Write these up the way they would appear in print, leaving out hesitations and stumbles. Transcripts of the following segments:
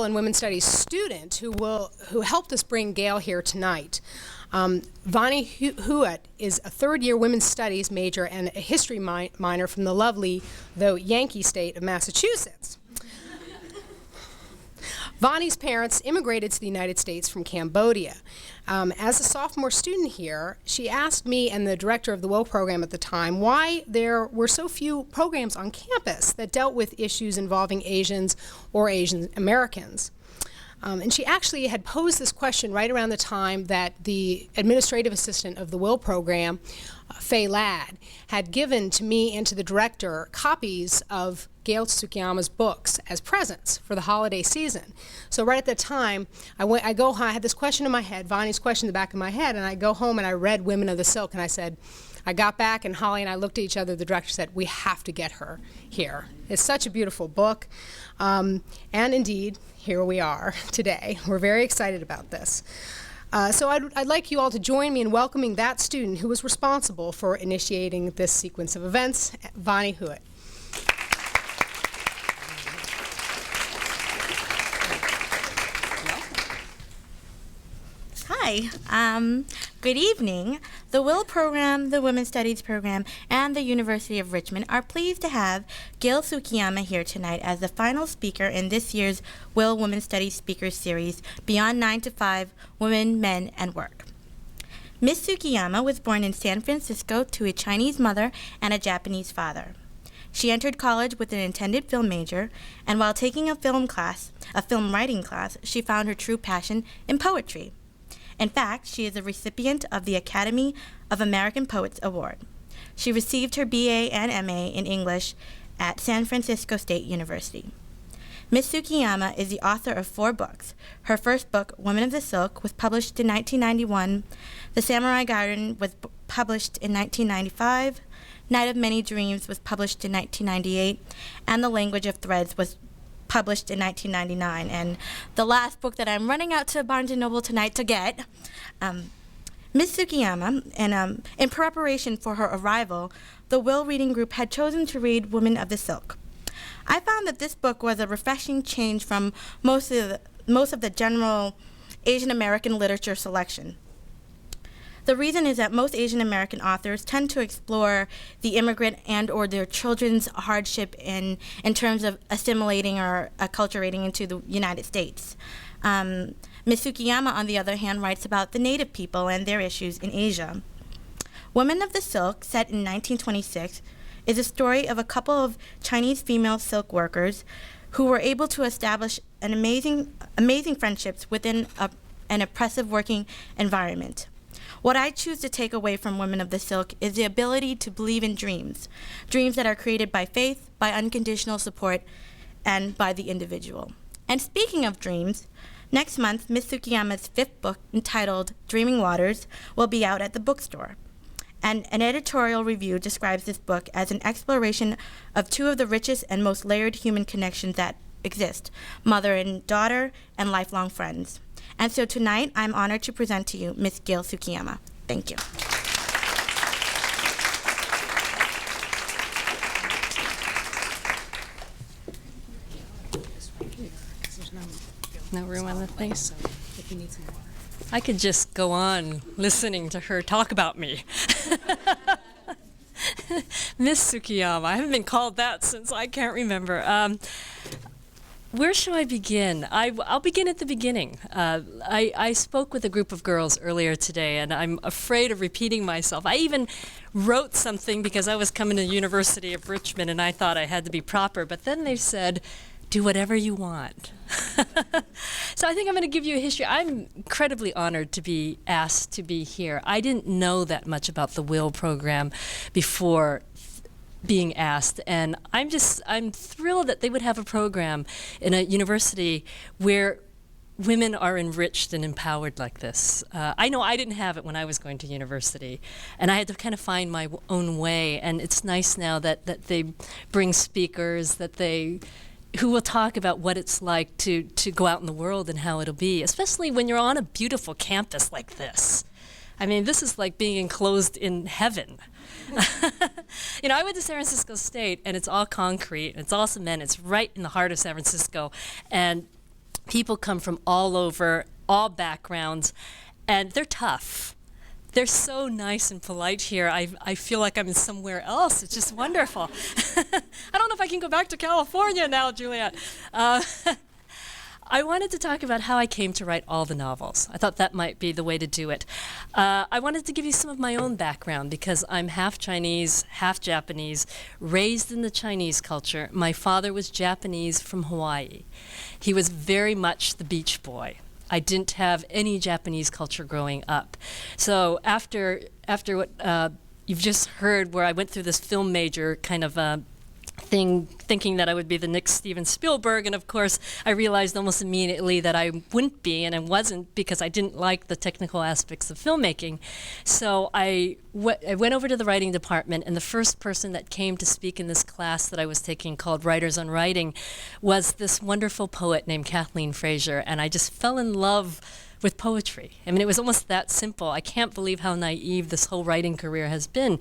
and Women's Studies student who helped us bring Gail here tonight. Vanny Huot is a third-year Women's Studies major and a history minor from the lovely, though Yankee state of Massachusetts. Vanny's parents immigrated to the United States from Cambodia. As a sophomore student here, she asked me and the director of the WIL program at the time why there were so few programs on campus that dealt with issues involving Asians or Asian Americans. And she actually had posed this question right around the time that the administrative assistant of the WIL program, Faye Ladd, had given to me and to the director copies of Gail Tsukiyama's books as presents for the holiday season. So right at that time, I had this question in my head, Vanny's question in the back of my head, and I go home and I read Women of the Silk, and I said, I got back and Holly and I looked at each other, the director said, we have to get her here. It's such a beautiful book, and indeed, here we are today. We're very excited about this. So I'd like you all to join me in welcoming that student who was responsible for initiating this sequence of events, Vanny Huot. Hi, good evening. The WIL program, the Women's Studies program, and the University of Richmond are pleased to have Gail Tsukiyama here tonight as the final speaker in this year's WIL Women's Studies Speakers Series, Beyond 9 to 5, Women, Men, and Work. Ms. Tsukiyama was born in San Francisco to a Chinese mother and a Japanese father. She entered college with an intended film major, and while taking a film writing class, she found her true passion in poetry. In fact, she is a recipient of the Academy of American Poets Award. She received her BA and MA in English at San Francisco State University. Ms. Tsukiyama is the author of 4 books. Her first book, Women of the Silk, was published in 1991. The Samurai Garden was published in 1995. Night of Many Dreams was published in 1998. And The Language of Threads was published in 1999, and the last book that I'm running out to Barnes & Noble tonight to get, Ms. Tsukiyama, and in preparation for her arrival, the WIL reading group had chosen to read Women of the Silk. I found that this book was a refreshing change from most of the general Asian American literature selection. The reason is that most Asian American authors tend to explore the immigrant and or their children's hardship in terms of assimilating or acculturating into the United States. Ms. Tsukiyama, on the other hand, writes about the native people and their issues in Asia. Women of the Silk, set in 1926, is a story of a couple of Chinese female silk workers who were able to establish an amazing friendships within an oppressive working environment. What I choose to take away from Women of the Silk is the ability to believe in dreams, dreams that are created by faith, by unconditional support, and by the individual. And speaking of dreams, next month, Ms. Tsukiyama's 5th book, entitled Dreaming Waters, will be out at the bookstore. And an editorial review describes this book as an exploration of 2 of the richest and most layered human connections that exist, mother and daughter, and lifelong friends. And so tonight, I'm honored to present to you Ms. Gail Tsukiyama. Thank you. No room on the thing. I could just go on listening to her talk about me. Miss Tsukiyama. I haven't been called that since I can't remember. Where shall I begin? I'll begin at the beginning. I spoke with a group of girls earlier today, and I'm afraid of repeating myself. I even wrote something because I was coming to the University of Richmond, and I thought I had to be proper, but then they said, do whatever you want. So I think I'm going to give you a history. I'm incredibly honored to be asked to be here. I didn't know that much about the WIL program before being asked, and I'm thrilled that they would have a program in a university where women are enriched and empowered like this. I know I didn't have it when I was going to university, and I had to kind of find my own way, and it's nice now that they bring speakers who will talk about what it's like to go out in the world and how it'll be, especially when you're on a beautiful campus like this. I mean, this is like being enclosed in heaven. You know, I went to San Francisco State, and it's all concrete, and it's all cement. It's right in the heart of San Francisco, and People come from all over, all backgrounds, and they're tough. They're so nice and polite here. I feel like I'm somewhere else. It's just wonderful. I don't know if I can go back to California now, Juliet. I wanted to talk about how I came to write all the novels. I thought that might be the way to do it. I wanted to give you some of my own background because I'm half Chinese, half Japanese, raised in the Chinese culture. My father was Japanese from Hawaii. He was very much the beach boy. I didn't have any Japanese culture growing up. So after what you've just heard, where I went through this film major kind of thing, thinking that I would be the next Steven Spielberg, and of course I realized almost immediately that I wouldn't be, and I wasn't, because I didn't like the technical aspects of filmmaking. So I went over to the writing department, and the first person that came to speak in this class that I was taking called Writers on Writing was this wonderful poet named Kathleen Fraser, and I just fell in love with poetry. I mean, it was almost that simple. I can't believe how naive this whole writing career has been.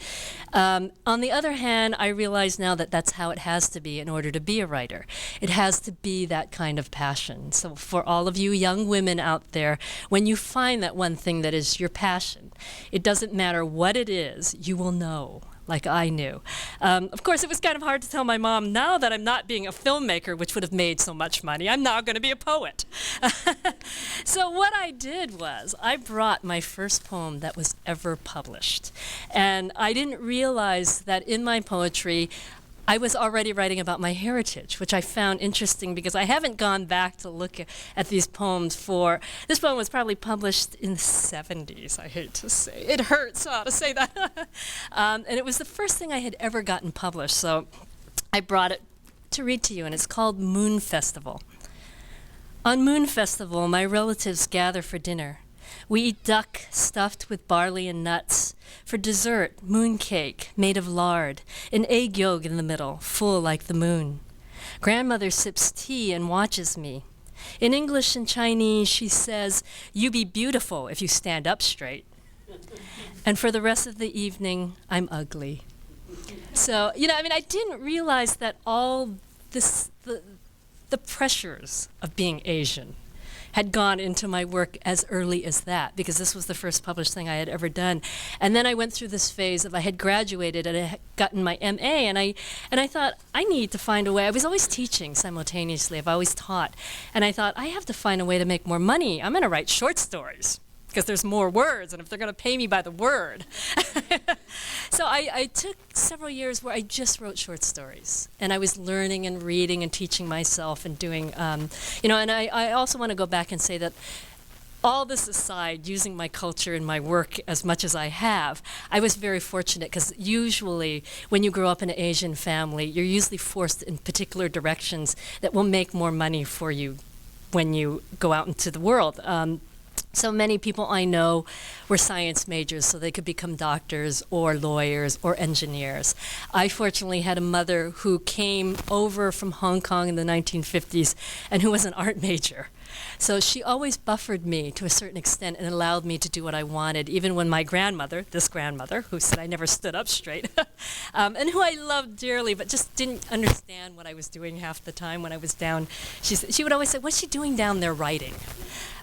On the other hand, I realize now that that's how it has to be in order to be a writer. It has to be that kind of passion. So for all of you young women out there, when you find that one thing that is your passion, it doesn't matter what it is, you will know. Like I knew. Of course, it was kind of hard to tell my mom now that I'm not being a filmmaker, which would have made so much money. I'm now going to be a poet. So what I did was I brought my first poem that was ever published. And I didn't realize that in my poetry, I was already writing about my heritage, which I found interesting because I haven't gone back to look at these poems for, this poem was probably published in the 70s, I hate to say. It hurts to say that. And it was the first thing I had ever gotten published, so I brought it to read to you, and it's called Moon Festival. On Moon Festival, my relatives gather for dinner. We eat duck stuffed with barley and nuts. For dessert, moon cake made of lard, an egg yolk in the middle, full like the moon. Grandmother sips tea and watches me. In English and Chinese, she says, "You be beautiful if you stand up straight." And for the rest of the evening, I'm ugly. So, I didn't realize that all this, the pressures of being Asian had gone into my work as early as that, because this was the first published thing I had ever done. And then I went through this phase of I had graduated and I had gotten my MA, and I thought, I need to find a way. I was always teaching simultaneously. I've always taught. And I thought, I have to find a way to make more money. I'm going to write short stories, because there's more words, and if they're going to pay me by the word. So I took several years where I just wrote short stories, and I was learning and reading and teaching myself and doing, and I also want to go back and say that all this aside, using my culture in my work as much as I have, I was very fortunate, because usually when you grow up in an Asian family, you're usually forced in particular directions that will make more money for you when you go out into the world. So many people I know were science majors, so they could become doctors or lawyers or engineers. I fortunately had a mother who came over from Hong Kong in the 1950s and who was an art major. So she always buffered me to a certain extent and allowed me to do what I wanted, even when my grandmother, this grandmother, who said I never stood up straight, and who I loved dearly, but just didn't understand what I was doing half the time when I was down. She would always say, "What's she doing down there writing?"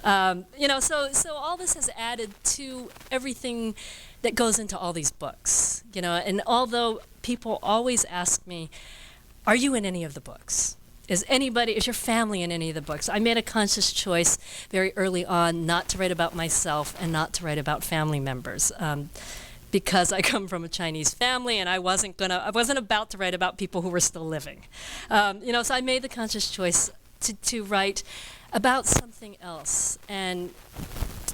So all this has added to everything that goes into all these books, and although people always ask me, "Are you in any of the books? Is your family in any of the books?" I made a conscious choice very early on not to write about myself and not to write about family members. Because I come from a Chinese family, and I wasn't about to write about people who were still living. So I made the conscious choice to write about something else. And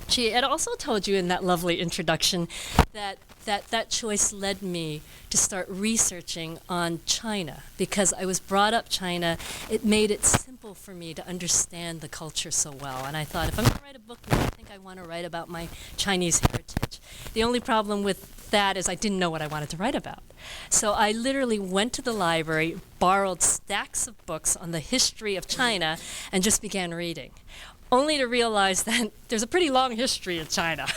she had also told you in that lovely introduction that choice led me to start researching on China, because I was brought up China. It made it simple for me to understand the culture so well. And I thought, if I'm going to write a book, I think I want to write about my Chinese heritage. The only problem with that is I didn't know what I wanted to write about. So I literally went to the library, borrowed stacks of books on the history of China, and just began reading, only to realize that there's a pretty long history in China.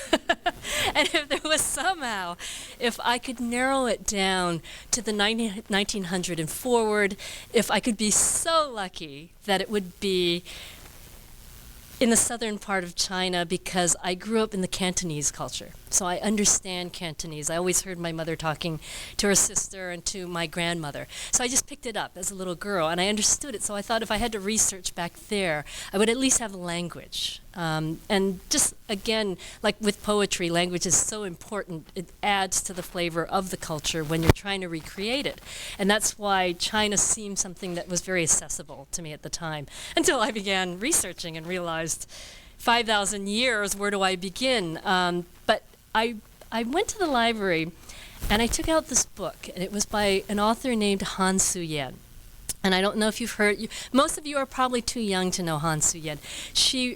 And if there was somehow, if I could narrow it down to the 1900 and forward, if I could be so lucky that it would be in the southern part of China because I grew up in the Cantonese culture. So I understand Cantonese. I always heard my mother talking to her sister and to my grandmother. So I just picked it up as a little girl and I understood it. So I thought if I had to research back there, I would at least have language. And just again, like with poetry, language is so important. It adds to the flavor of the culture when you're trying to recreate it. And that's why China seemed something that was very accessible to me at the time, until I began researching and realized 5,000 years, where do I begin? But I went to the library and I took out this book, and it was by an author named Han Suyen. And I don't know if you've heard, most of you are probably too young to know Han Suyen.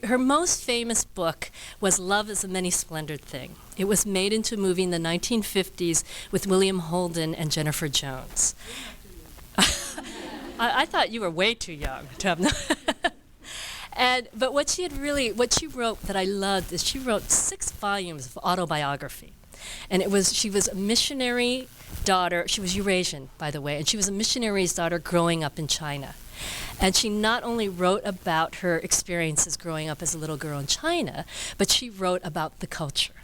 Her most famous book was Love is a Many Splendored Thing. It was made into a movie in the 1950s with William Holden and Jennifer Jones. I thought you were way too young to have but what she wrote that I loved is she wrote 6 volumes of autobiography. And she was a missionary daughter. She was Eurasian, by the way, and she was a missionary's daughter growing up in China. And she not only wrote about her experiences growing up as a little girl in China, but she wrote about the culture.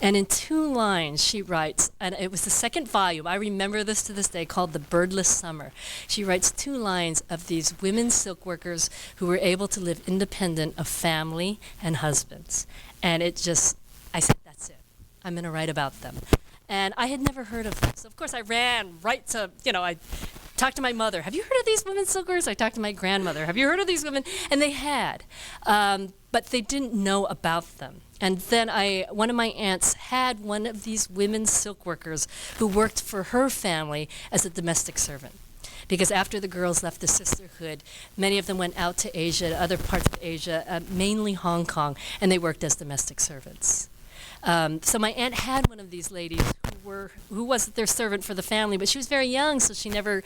And in 2 lines, she writes, and it was the 2nd volume, I remember this to this day, called The Birdless Summer. She writes 2 lines of these women silk workers who were able to live independent of family and husbands. And I said, that's it. I'm going to write about them. And I had never heard of them. So, of course, I ran right to, I talked to my mother. Have you heard of these women silk workers? I talked to my grandmother. Have you heard of these women? And they had. But they didn't know about them. And then one of my aunts had one of these women silk workers who worked for her family as a domestic servant. Because after the girls left the sisterhood, many of them went out to Asia, other parts of Asia, mainly Hong Kong, and they worked as domestic servants. So my aunt had one of these ladies who was their servant for the family, but she was very young, so she never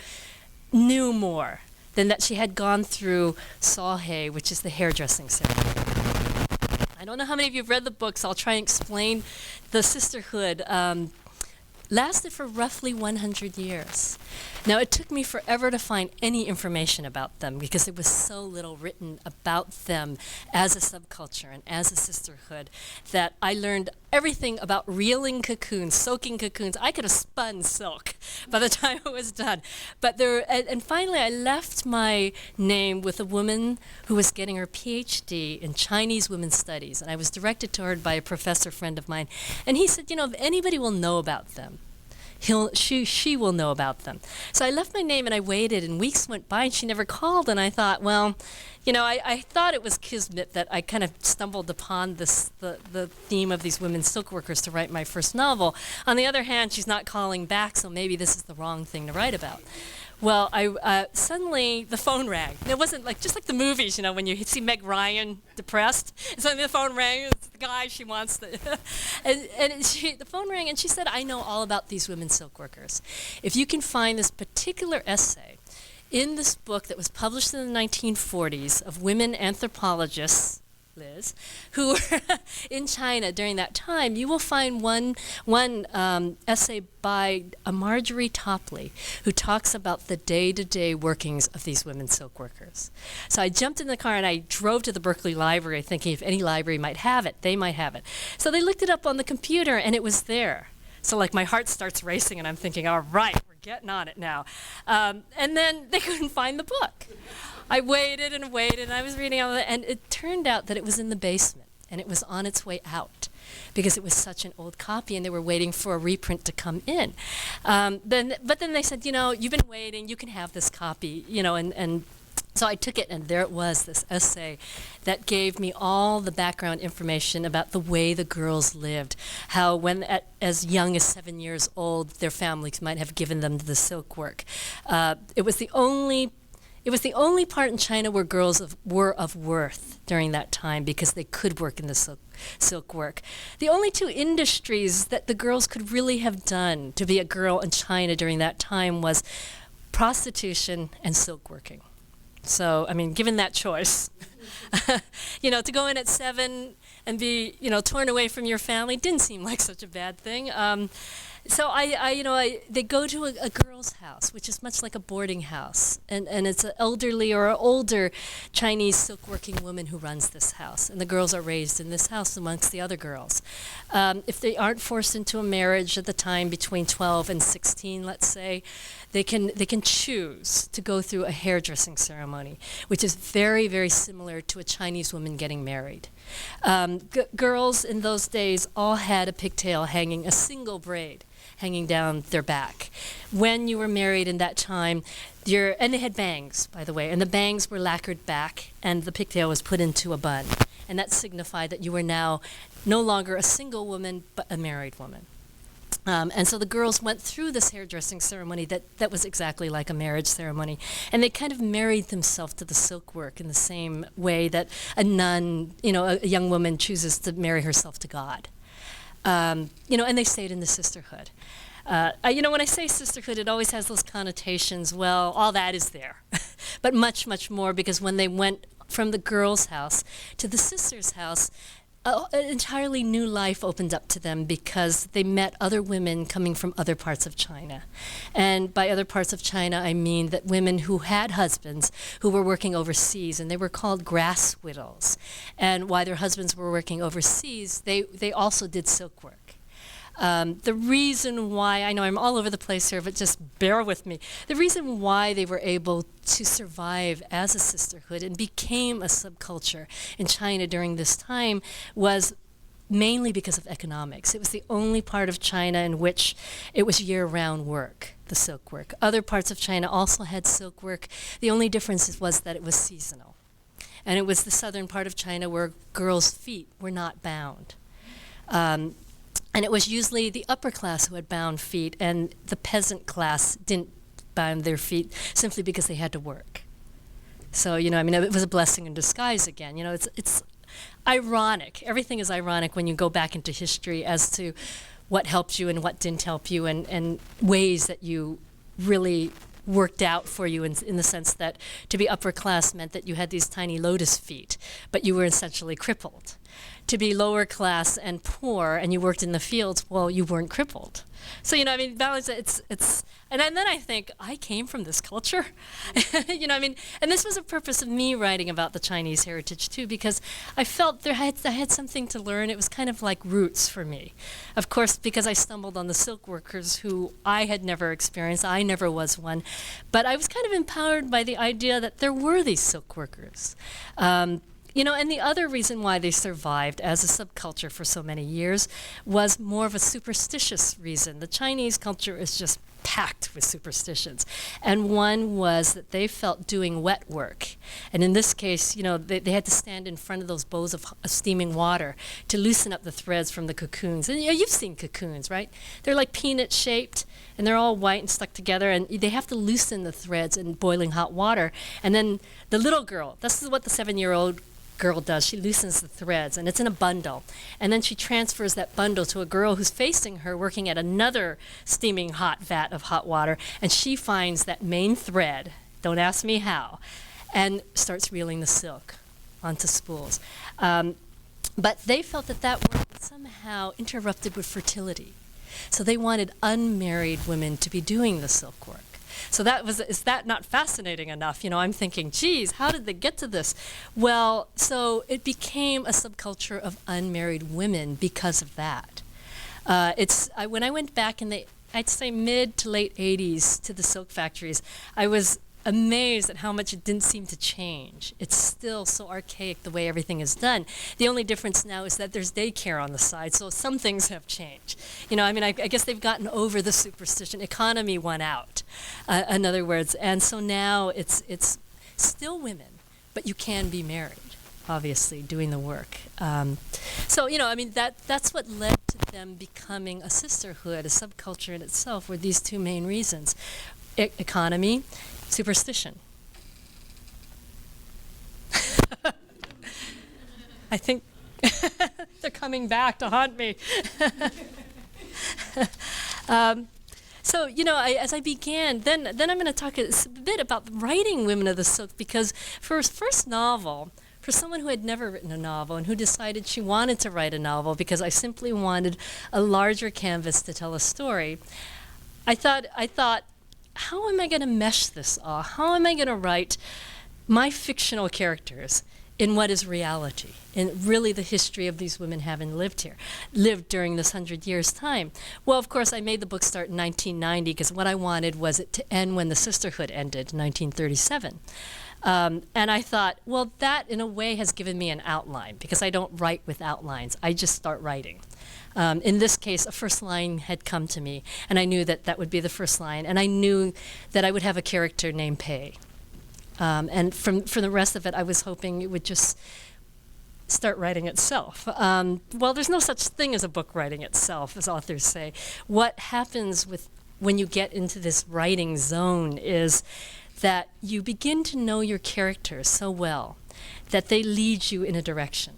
knew more than that she had gone through Sahe, which is the hairdressing ceremony. I don't know how many of you have read the books. I'll try and explain. The sisterhood lasted for roughly 100 years. Now, it took me forever to find any information about them because there was so little written about them as a subculture and as a sisterhood that I learned everything about reeling cocoons, soaking cocoons. I could have spun silk by the time it was done. But and finally, I left my name with a woman who was getting her PhD in Chinese women's studies, and I was directed to her by a professor friend of mine. And he said, if anybody will know about them, she will know about them. So I left my name and I waited, and weeks went by and she never called. And I thought, well, I thought it was kismet that I kind of stumbled upon the theme of these women silk workers to write my first novel. On the other hand, she's not calling back, so maybe this is the wrong thing to write about. Well, suddenly the phone rang. And it wasn't just like the movies, when you see Meg Ryan depressed, and suddenly the phone rang. It's the guy she wants to. The phone rang, and she said, "I know all about these women silk workers. If you can find this particular essay in this book that was published in the 1940s of women anthropologists, Liz, who were in China during that time, you will find one essay by a Marjorie Topley who talks about the day-to-day workings of these women silk workers." So I jumped in the car and I drove to the Berkeley Library thinking if any library might have it, they might have it. So they looked it up on the computer and it was there. So my heart starts racing and I'm thinking, all right, we're getting on it now. And then they couldn't find the book. I waited and waited, and I was reading all of it, and it turned out that it was in the basement, and it was on its way out because it was such an old copy, and they were waiting for a reprint to come in. But then they said, you've been waiting, you can have this copy, and so I took it, and there it was, this essay that gave me all the background information about the way the girls lived, how when as young as 7 years old, their families might have given them the silk work. It was the only part in China where girls were of worth during that time because they could work in the silk work. The only 2 industries that the girls could really have done to be a girl in China during that time was prostitution and silk working. So, given that choice, to go in at 7 and be, torn away from your family didn't seem like such a bad thing. So they go to a girl's house, which is much like a boarding house, and it's an elderly or an older Chinese silk working woman who runs this house, and the girls are raised in this house amongst the other girls. If they aren't forced into a marriage at the time between 12 and 16, let's say, they can choose to go through a hairdressing ceremony, which is very, very similar to a Chinese woman getting married. Girls in those days all had a pigtail hanging, a single braid hanging down their back. When you were married in that time, and they had bangs, by the way, and the bangs were lacquered back, and the pigtail was put into a bun. And that signified that you were now no longer a single woman, but a married woman. And so the girls went through this hairdressing ceremony that was exactly like a marriage ceremony. And they kind of married themselves to the silk work in the same way that a nun, a young woman chooses to marry herself to God. And they stayed in the sisterhood. When I say sisterhood, it always has those connotations. Well, all that is there, but much, much more, because when they went from the girls' house to the sisters' house, an entirely new life opened up to them, because they met other women coming from other parts of China. And by other parts of China, I mean that women who had husbands who were working overseas, and they were called grass widows. And while their husbands were working overseas, they also did silk work. The reason why, I know I'm all over the place here, but just bear with me. The reason why they were able to survive as a sisterhood and became a subculture in China during this time was mainly because of economics. It was the only part of China in which it was year-round work, the silk work. Other parts of China also had silk work. The only difference was that it was seasonal. And it was the southern part of China where girls' feet were not bound. And it was usually the upper class who had bound feet, and the peasant class didn't bound their feet simply because they had to work. So, it was a blessing in disguise again. It's ironic. Everything is ironic when you go back into history as to what helped you and what didn't help you, and ways that you really worked out for you in the sense that to be upper class meant that you had these tiny lotus feet, but you were essentially crippled. To be lower class and poor and you worked in the fields, well, you weren't crippled. So, balance, and then I think, I came from this culture. And this was a purpose of me writing about the Chinese heritage too, because I felt I had something to learn. It was kind of like roots for me. Of course, because I stumbled on the silk workers who I had never experienced. I never was one. But I was kind of empowered by the idea that there were these silk workers. And the other reason why they survived as a subculture for so many years was more of a superstitious reason. The Chinese culture is just packed with superstitions. And one was that they felt doing wet work. And in this case, they had to stand in front of those bowls of steaming water to loosen up the threads from the cocoons. And you've seen cocoons, right? They're like peanut shaped, and they're all white and stuck together, and they have to loosen the threads in boiling hot water. And then the little girl, this is what the 7-year-old girl does. She loosens the threads, and it's in a bundle. And then she transfers that bundle to a girl who's facing her, working at another steaming hot vat of hot water, and she finds that main thread, don't ask me how, and starts reeling the silk onto spools. But they felt that work somehow interrupted with fertility. So they wanted unmarried women to be doing the silk work. So is that not fascinating enough? I'm thinking, geez, how did they get to this? Well, so it became a subculture of unmarried women because of that. When I went back in I'd say mid to late 80s to the silk factories, I was amazed at how much it didn't seem to change. It's still so archaic the way everything is done. The only difference now is that there's daycare on the side, so some things have changed. I guess they've gotten over the superstition. Economy won out, in other words. And so now it's still women, but you can be married, obviously, doing the work. That's what led to them becoming a sisterhood, a subculture in itself, were these two main reasons. Economy, superstition. I think they're coming back to haunt me. As I began, then I'm going to talk a bit about writing Women of the Silk, because for his first novel, for someone who had never written a novel and who decided she wanted to write a novel because I simply wanted a larger canvas to tell a story, I thought, how am I going to mesh this all? How am I going to write my fictional characters in what is reality, in really the history of these women having lived during this 100 years' time? Well, of course, I made the book start in 1990 because what I wanted was it to end when the sisterhood ended in 1937. And I thought, well, that in a way has given me an outline because I don't write with outlines. I just start writing. In this case, a first line had come to me, and I knew that that would be the first line, and I knew that I would have a character named Pei. And for the rest of it, I was hoping it would just start writing itself. Well, there's no such thing as a book writing itself, as authors say. What happens when you get into this writing zone is that you begin to know your characters so well that they lead you in a direction.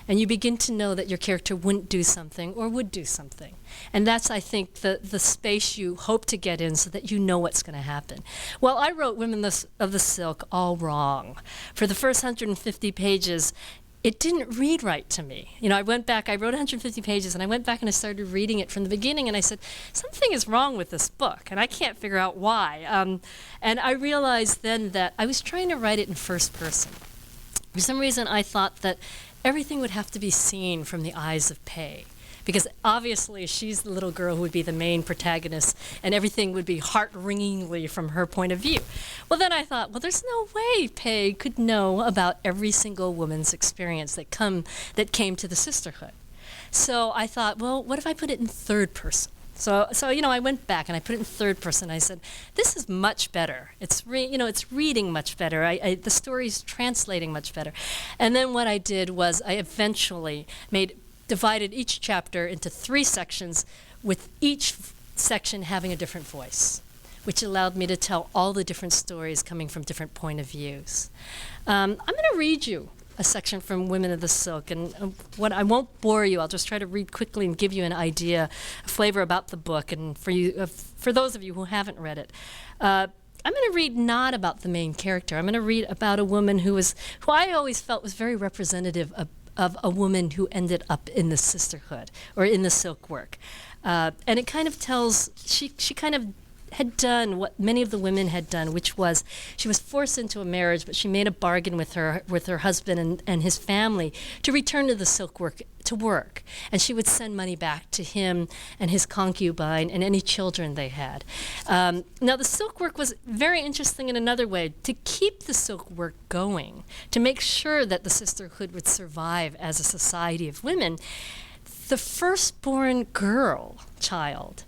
And you begin to know that your character wouldn't do something or would do something. And that's, I think, the space you hope to get in so that you know what's going to happen. Well, I wrote Women of the Silk all wrong. For the first 150 pages, it didn't read right to me. You know, I went back, I wrote 150 pages, and I went back and I started reading it from the beginning, and I said, something is wrong with this book, and I can't figure out why. And I realized then that I was trying to write it in first person. For some reason, I thought that everything would have to be seen from the eyes of Pei, because obviously she's the little girl who would be the main protagonist, and everything would be heart-wringingly from her point of view. Well, then I thought, well, there's no way Pei could know about every single woman's experience that came to the sisterhood. So I thought, well, what if I put it in third person? So you know, I went back and I put it in third person. I said, this is much better. It's reading much better. The story's translating much better. And then what I did was I eventually divided each chapter into 3 sections, with each section having a different voice, which allowed me to tell all the different stories coming from different point of views. I'm going to read you a section from Women of the Silk, and what I won't bore you. I'll just try to read quickly and give you an idea, a flavor about the book, and for those of you who haven't read it. I'm going to read not about the main character. I'm going to read about a woman who I always felt was very representative of a woman who ended up in the sisterhood or in the silk work. And it kind of tells, she kind of had done what many of the women had done, which was she was forced into a marriage, but she made a bargain with her husband and his family to return to the silk work to work, and she would send money back to him and his concubine and any children they had. Now the silk work was very interesting in another way. To keep the silk work going, to make sure that the sisterhood would survive as a society of women, the firstborn child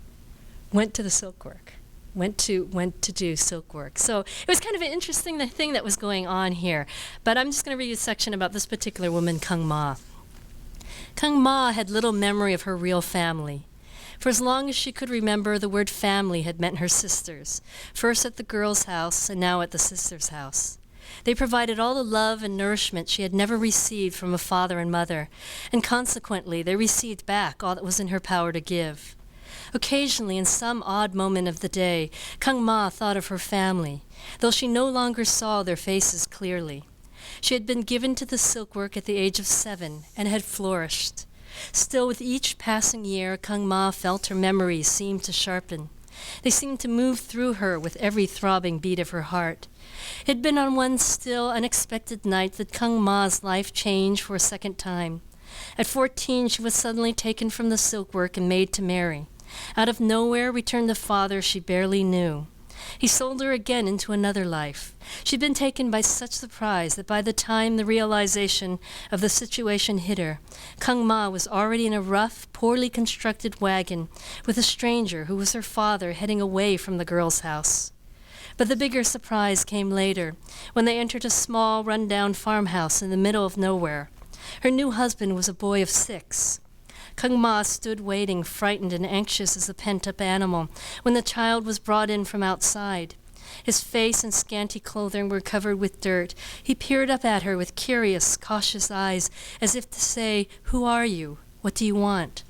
went to the silk work. Went to do silk work. So it was kind of an interesting thing that was going on here. But I'm just going to read you a section about this particular woman, Kung Ma. Kung Ma had little memory of her real family. For as long as she could remember, the word family had meant her sisters, first at the girl's house and now at the sister's house. They provided all the love and nourishment she had never received from a father and mother, and consequently they received back all that was in her power to give. Occasionally, in some odd moment of the day, Kung Ma thought of her family, though she no longer saw their faces clearly. She had been given to the silk work at the age of 7 and had flourished. Still, with each passing year, Kung Ma felt her memories seemed to sharpen. They seemed to move through her with every throbbing beat of her heart. It had been on one still, unexpected night that Kung Ma's life changed for a second time. At 14, she was suddenly taken from the silk work and made to marry. Out of nowhere returned the father she barely knew. He sold her again into another life. She'd been taken by such surprise that by the time the realization of the situation hit her, Kung Ma was already in a rough, poorly constructed wagon with a stranger who was her father heading away from the girl's house. But the bigger surprise came later, when they entered a small, run-down farmhouse in the middle of nowhere. Her new husband was a boy of 6. Kung Ma stood waiting, frightened and anxious as a pent-up animal, when the child was brought in from outside. His face and scanty clothing were covered with dirt. He peered up at her with curious, cautious eyes, as if to say, "Who are you? What do you want?"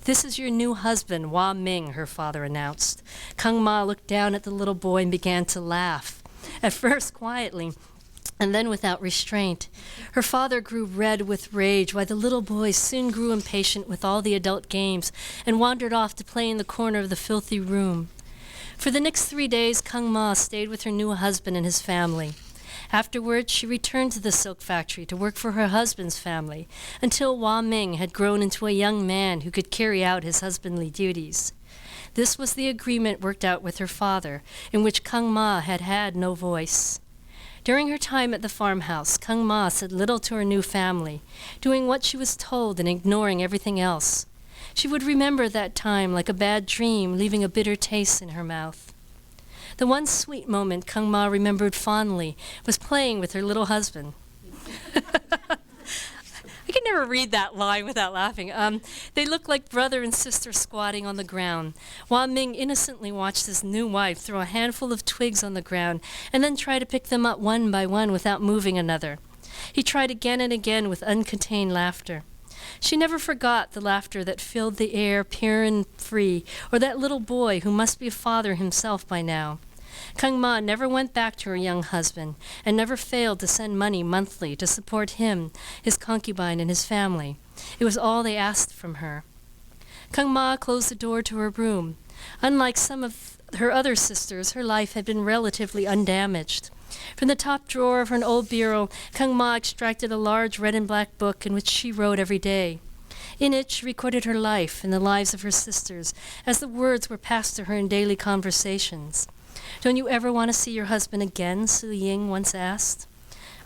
"This is your new husband, Hua Ming," her father announced. Kung Ma looked down at the little boy and began to laugh. At first quietly, and then without restraint. Her father grew red with rage, while the little boy soon grew impatient with all the adult games and wandered off to play in the corner of the filthy room. For the next 3 days, Kang Ma stayed with her new husband and his family. Afterwards, she returned to the silk factory to work for her husband's family, until Hua Ming had grown into a young man who could carry out his husbandly duties. This was the agreement worked out with her father, in which Kang Ma had had no voice. During her time at the farmhouse, Kang Ma said little to her new family, doing what she was told and ignoring everything else. She would remember that time like a bad dream, leaving a bitter taste in her mouth. The one sweet moment Kang Ma remembered fondly was playing with her little husband. I could never read that line without laughing. They looked like brother and sister squatting on the ground. Hua Ming innocently watched his new wife throw a handful of twigs on the ground and then try to pick them up one by one without moving another. He tried again and again with uncontained laughter. She never forgot the laughter that filled the air pure and free, or that little boy who must be a father himself by now. Kang Ma never went back to her young husband and never failed to send money monthly to support him, his concubine, and his family. It was all they asked from her. Kang Ma closed the door to her room. Unlike some of her other sisters, her life had been relatively undamaged. From the top drawer of her old bureau, Kang Ma extracted a large red and black book in which she wrote every day. In it, she recorded her life and the lives of her sisters, as the words were passed to her in daily conversations. "Don't you ever want to see your husband again?" Su Ying once asked.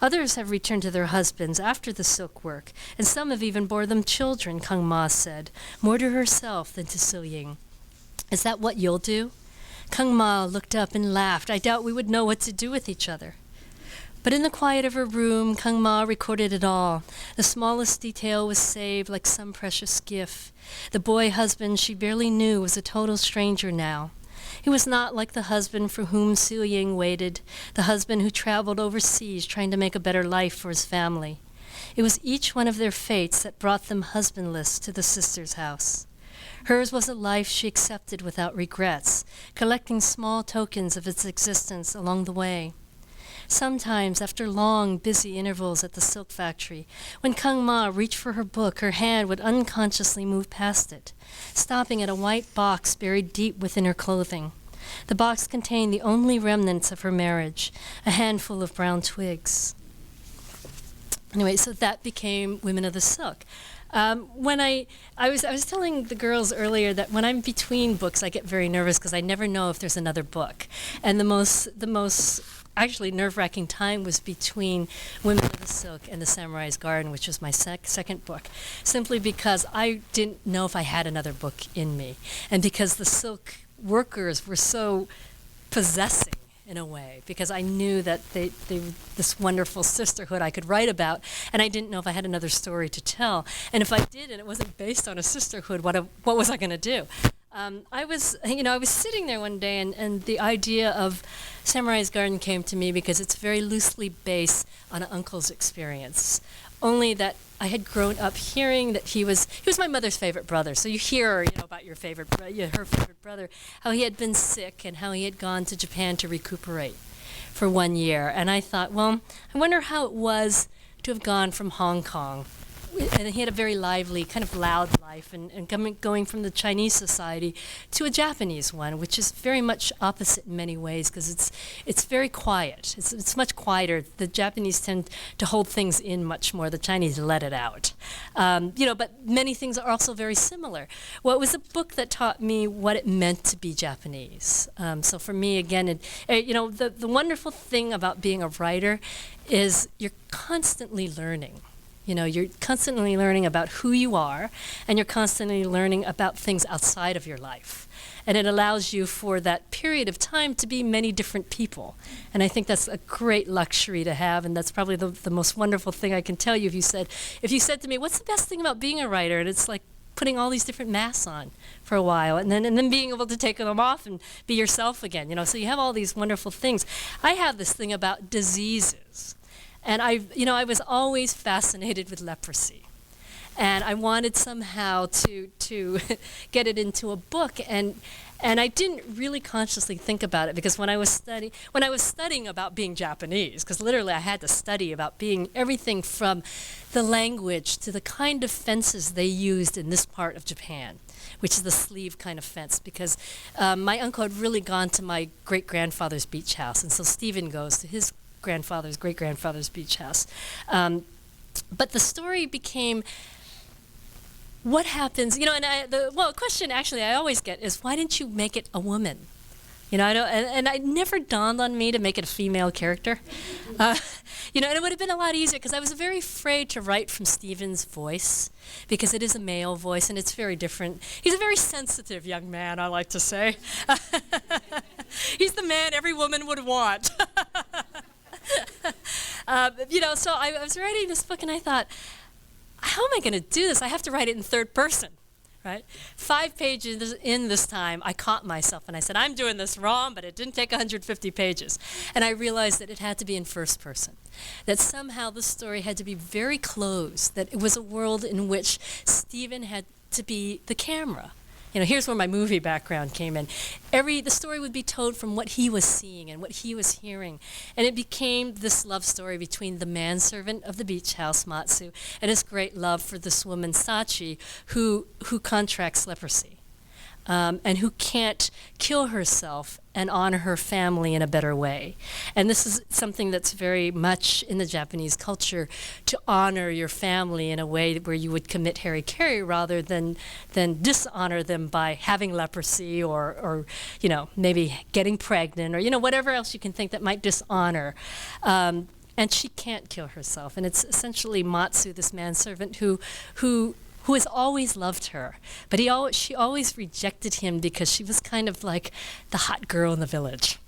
Others have returned to their husbands after the silk work, and some have even bore them children, Kang Ma said, more to herself than to Su Ying. "Is that what you'll do?" Kang Ma looked up and laughed. "I doubt we would know what to do with each other." But in the quiet of her room, Kang Ma recorded it all. The smallest detail was saved like some precious gift. The boy husband she barely knew was a total stranger now. He was not like the husband for whom Su Ying waited, the husband who traveled overseas trying to make a better life for his family. It was each one of their fates that brought them husbandless to the sisters' house. Hers was a life she accepted without regrets, collecting small tokens of its existence along the way. Sometimes, after long, busy intervals at the silk factory, when Kang Ma reached for her book, her hand would unconsciously move past it, stopping at a white box buried deep within her clothing. The box contained the only remnants of her marriage, a handful of brown twigs. Anyway, so that became Women of the Silk. When I was telling the girls earlier that when I'm between books, I get very nervous because I never know if there's another book. And the most actually nerve-wracking time was between Women of the Silk and The Samurai's Garden, which was my second book, simply because I didn't know if I had another book in me, and because the silk workers were so possessing in a way, because I knew that they this wonderful sisterhood I could write about, and I didn't know if I had another story to tell. And if I did, and it wasn't based on a sisterhood, what was I going to do? I was sitting there one day, and the idea of Samurai's Garden came to me because it's very loosely based on an uncle's experience. Only that I had grown up hearing that he was my mother's favorite brother. So you hear, about her favorite brother, how he had been sick and how he had gone to Japan to recuperate for 1 year. And I thought, well, I wonder how it was to have gone from Hong Kong. And he had a very lively, kind of loud life, and going from the Chinese society to a Japanese one, which is very much opposite in many ways because it's very quiet. It's much quieter. The Japanese tend to hold things in much more. The Chinese let it out. But many things are also very similar. Well, it was a book that taught me what it meant to be Japanese. So for me, again, the wonderful thing about being a writer is you're constantly learning. You're constantly learning about who you are, and you're constantly learning about things outside of your life. And it allows you for that period of time to be many different people. And I think that's a great luxury to have, and that's probably the most wonderful thing I can tell you. If you said to me, what's the best thing about being a writer? And it's like putting all these different masks on for a while, and then being able to take them off and be yourself again. So you have all these wonderful things. I have this thing about diseases. And I was always fascinated with leprosy. and I wanted somehow to get it into a book, and I didn't really consciously think about it, because when I was studying about being Japanese, because literally I had to study about being everything from the language to the kind of fences they used in this part of Japan, which is the sleeve kind of fence, because my uncle had really gone to my great-grandfather's beach house, and so Stephen goes to his great-grandfather's beach house. But the story became, what happens, and the question actually I always get is, why didn't you make it a woman? I don't, and it never dawned on me to make it a female character. And it would have been a lot easier, because I was very afraid to write from Stephen's voice, because it is a male voice and it's very different. He's a very sensitive young man, I like to say. He's the man every woman would want. So I was writing this book and I thought, how am I going to do this? I have to write it in third person. Right? 5 pages in this time, I caught myself and I said, I'm doing this wrong, but it didn't take 150 pages. And I realized that it had to be in first person, that somehow the story had to be very closed, that it was a world in which Stephen had to be the camera. Here's where my movie background came in. The story would be told from what he was seeing and what he was hearing. And it became this love story between the manservant of the beach house, Matsu, and his great love for this woman, Sachi, who contracts leprosy. And who can't kill herself and honor her family in a better way. And this is something that's very much in the Japanese culture, to honor your family in a way where you would commit hara-kiri rather than dishonor them by having leprosy or maybe getting pregnant or whatever else you can think that might dishonor. And she can't kill herself. And it's essentially Matsu, this manservant, who has always loved her, but she always rejected him because she was kind of like the hot girl in the village.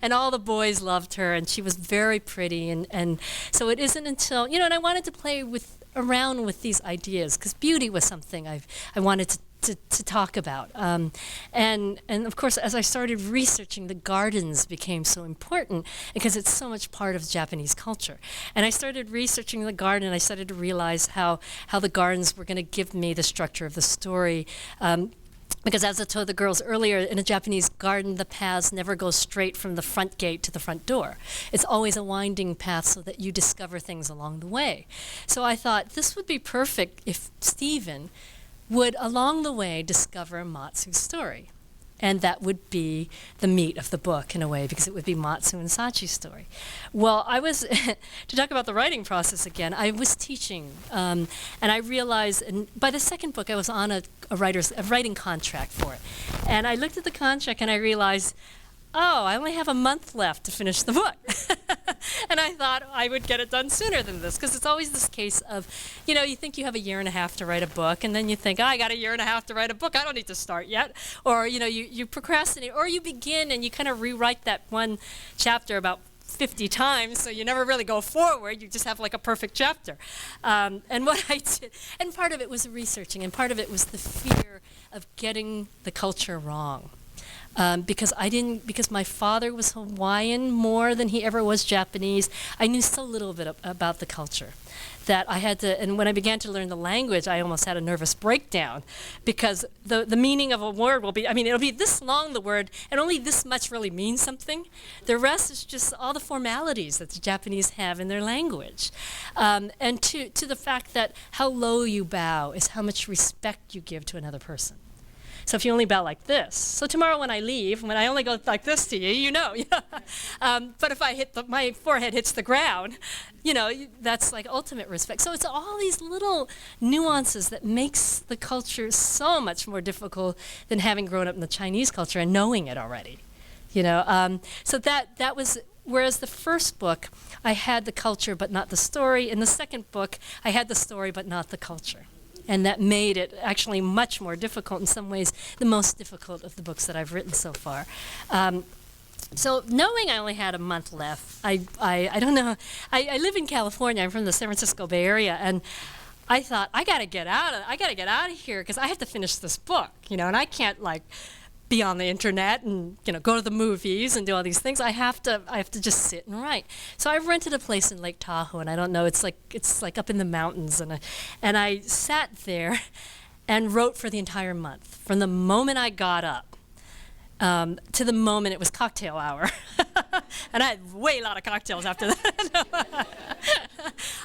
And all the boys loved her, and she was very pretty, and so it isn't until, and I wanted to play around with these ideas, because beauty was something I wanted to talk about. And of course, as I started researching, the gardens became so important because it's so much part of Japanese culture. And I started researching the garden, and I started to realize how the gardens were going to give me the structure of the story. Because as I told the girls earlier, in a Japanese garden, the paths never go straight from the front gate to the front door. It's always a winding path so that you discover things along the way. So I thought this would be perfect if Stephen would, along the way, discover Matsu's story. And that would be the meat of the book, in a way, because it would be Matsu and Sachi's story. Well, I was, to talk about the writing process again, I was teaching, and I realized, and by the second book, I was on a writing contract for it. And I looked at the contract, and I realized, I only have a month left to finish the book. And I thought I would get it done sooner than this, because it's always this case of, you think you have a year and a half to write a book, and then you think, I got a year and a half to write a book, I don't need to start yet. Or, you procrastinate, or you begin and you kind of rewrite that one chapter about 50 times, so you never really go forward, you just have like a perfect chapter. And what I did, and part of it was researching, and part of it was the fear of getting the culture wrong. Because my father was Hawaiian more than he ever was Japanese, I knew so little bit about the culture that I had to, and when I began to learn the language, I almost had a nervous breakdown, because the meaning of a word will be, it'll be this long, the word, and only this much really means something. The rest is just all the formalities that the Japanese have in their language. And to the fact that how low you bow is how much respect you give to another person. So if you only bow like this, so tomorrow when I leave, when I only go like this to you, but if my forehead hits the ground, that's like ultimate respect. So it's all these little nuances that makes the culture so much more difficult than having grown up in the Chinese culture and knowing it already. So that was, whereas the first book, I had the culture but not the story. In the second book, I had the story but not the culture. And that made it actually much more difficult, in some ways the most difficult of the books that I've written so far. So knowing I only had a month left, I don't know, I live in California, I'm from the San Francisco Bay Area, and I thought, I gotta get out of here, because I have to finish this book, and I can't be on the internet and go to the movies and do all these things. I have to just sit and write. So I rented a place in Lake Tahoe, and I don't know, it's like up in the mountains, and I sat there and wrote for the entire month, from the moment I got up to the moment it was cocktail hour. And I had way a lot of cocktails after that.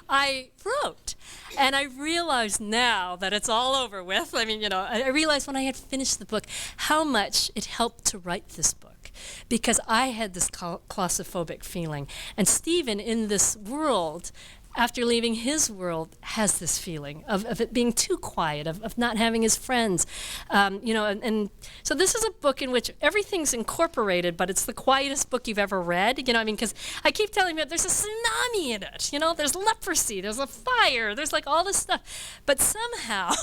I wrote. And I realize now that it's all over with. I mean, I realized when I had finished the book how much it helped to write this book, because I had this claustrophobic feeling. And Stephen, in this world, after leaving his world, has this feeling of it being too quiet, of not having his friends. And so this is a book in which everything's incorporated, but it's the quietest book you've ever read. Because I keep telling you, there's a tsunami in it. There's leprosy, there's a fire, there's like all this stuff. But somehow,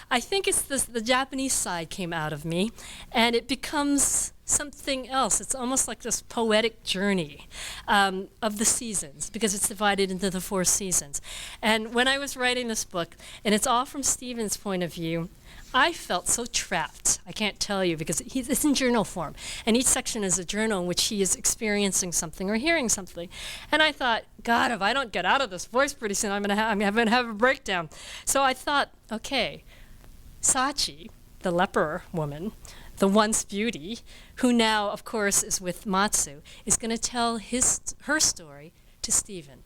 I think it's the Japanese side came out of me, and it becomes something else. It's almost like this poetic journey of the seasons, because it's divided into the 4 seasons. And when I was writing this book, and it's all from Stephen's point of view, I felt so trapped. I can't tell you, because it's in journal form. And each section is a journal in which he is experiencing something or hearing something. And I thought, God, if I don't get out of this voice pretty soon, I'm gonna have a breakdown. So I thought, okay, Sachi, the leper woman, the once beauty, who now, of course, is with Matsu, is going to tell her story to Stephen.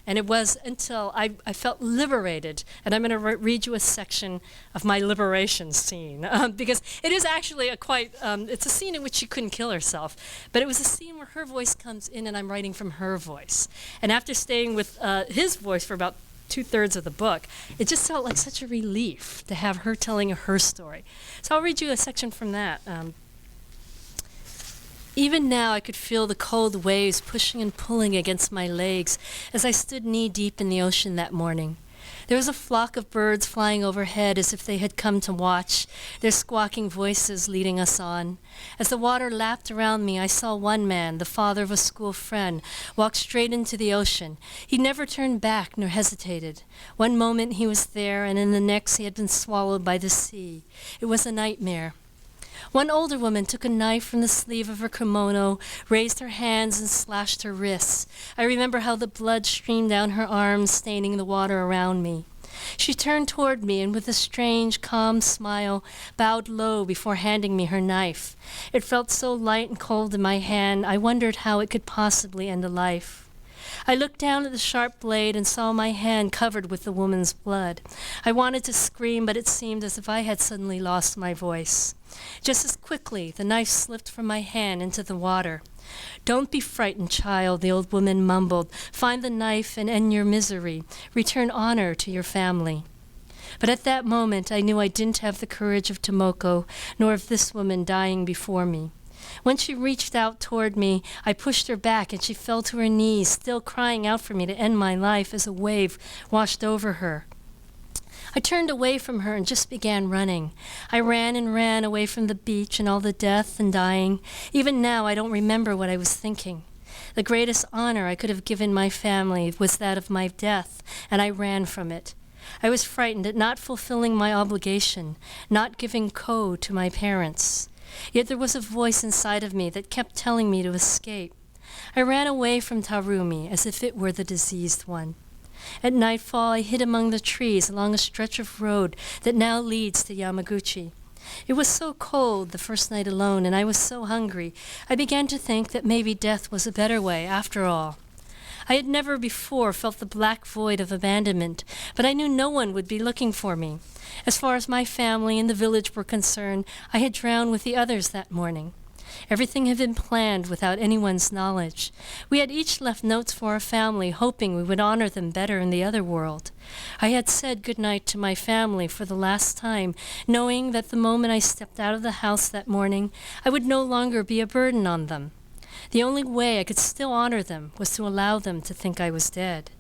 And it was until I felt liberated, and I'm going to read you a section of my liberation scene, because it is actually it's a scene in which she couldn't kill herself, but it was a scene where her voice comes in and I'm writing from her voice. And after staying with his voice for about 2/3 of the book, it just felt like such a relief to have her telling her story. So I'll read you a section from that. Even now I could feel the cold waves pushing and pulling against my legs as I stood knee-deep in the ocean that morning. There was a flock of birds flying overhead as if they had come to watch, their squawking voices leading us on. As the water lapped around me, I saw one man, the father of a school friend, walk straight into the ocean. He never turned back nor hesitated. One moment he was there, and in the next he had been swallowed by the sea. It was a nightmare. One older woman took a knife from the sleeve of her kimono, raised her hands, and slashed her wrists. I remember how the blood streamed down her arms, staining the water around me. She turned toward me and with a strange, calm smile, bowed low before handing me her knife. It felt so light and cold in my hand, I wondered how it could possibly end a life. I looked down at the sharp blade and saw my hand covered with the woman's blood. I wanted to scream, but it seemed as if I had suddenly lost my voice. Just as quickly, the knife slipped from my hand into the water. "Don't be frightened, child," the old woman mumbled. "Find the knife and end your misery. Return honor to your family." But at that moment, I knew I didn't have the courage of Tomoko, nor of this woman dying before me. When she reached out toward me, I pushed her back and she fell to her knees, still crying out for me to end my life as a wave washed over her. I turned away from her and just began running. I ran and ran away from the beach and all the death and dying. Even now, I don't remember what I was thinking. The greatest honor I could have given my family was that of my death, and I ran from it. I was frightened at not fulfilling my obligation, not giving ko to my parents. Yet there was a voice inside of me that kept telling me to escape. I ran away from Tarumi as if it were the diseased one. At nightfall, I hid among the trees along a stretch of road that now leads to Yamaguchi. It was so cold the first night alone, and I was so hungry, I began to think that maybe death was a better way after all. I had never before felt the black void of abandonment, but I knew no one would be looking for me. As far as my family and the village were concerned, I had drowned with the others that morning. Everything had been planned without anyone's knowledge. We had each left notes for our family, hoping we would honor them better in the other world. I had said good night to my family for the last time, knowing that the moment I stepped out of the house that morning, I would no longer be a burden on them. The only way I could still honor them was to allow them to think I was dead.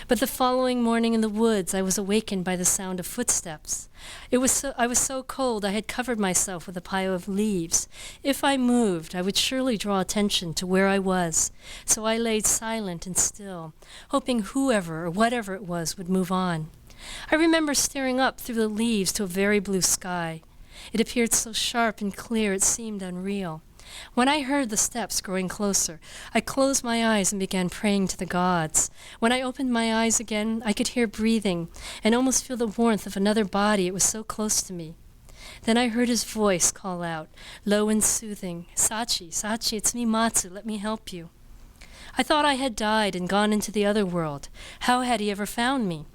But the following morning in the woods, I was awakened by the sound of footsteps. I was so cold I had covered myself with a pile of leaves. If I moved, I would surely draw attention to where I was. So I laid silent and still, hoping whoever or whatever it was would move on. I remember staring up through the leaves to a very blue sky. It appeared so sharp and clear it seemed unreal. When I heard the steps growing closer, I closed my eyes and began praying to the gods. When I opened my eyes again, I could hear breathing and almost feel the warmth of another body. It was so close to me. Then I heard his voice call out, low and soothing, "Sachi, Sachi, it's me, Matsu, let me help you." I thought I had died and gone into the other world. How had he ever found me?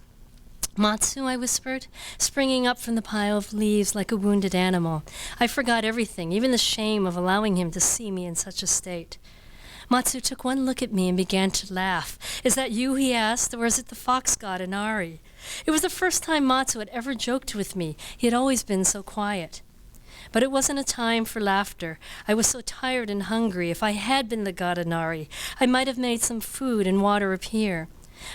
"Matsu," I whispered, springing up from the pile of leaves like a wounded animal. I forgot everything, even the shame of allowing him to see me in such a state. Matsu took one look at me and began to laugh. "Is that you?" he asked, "or is it the fox god Inari?" It was the first time Matsu had ever joked with me. He had always been so quiet. But it wasn't a time for laughter. I was so tired and hungry. If I had been the god Inari, I might have made some food and water appear.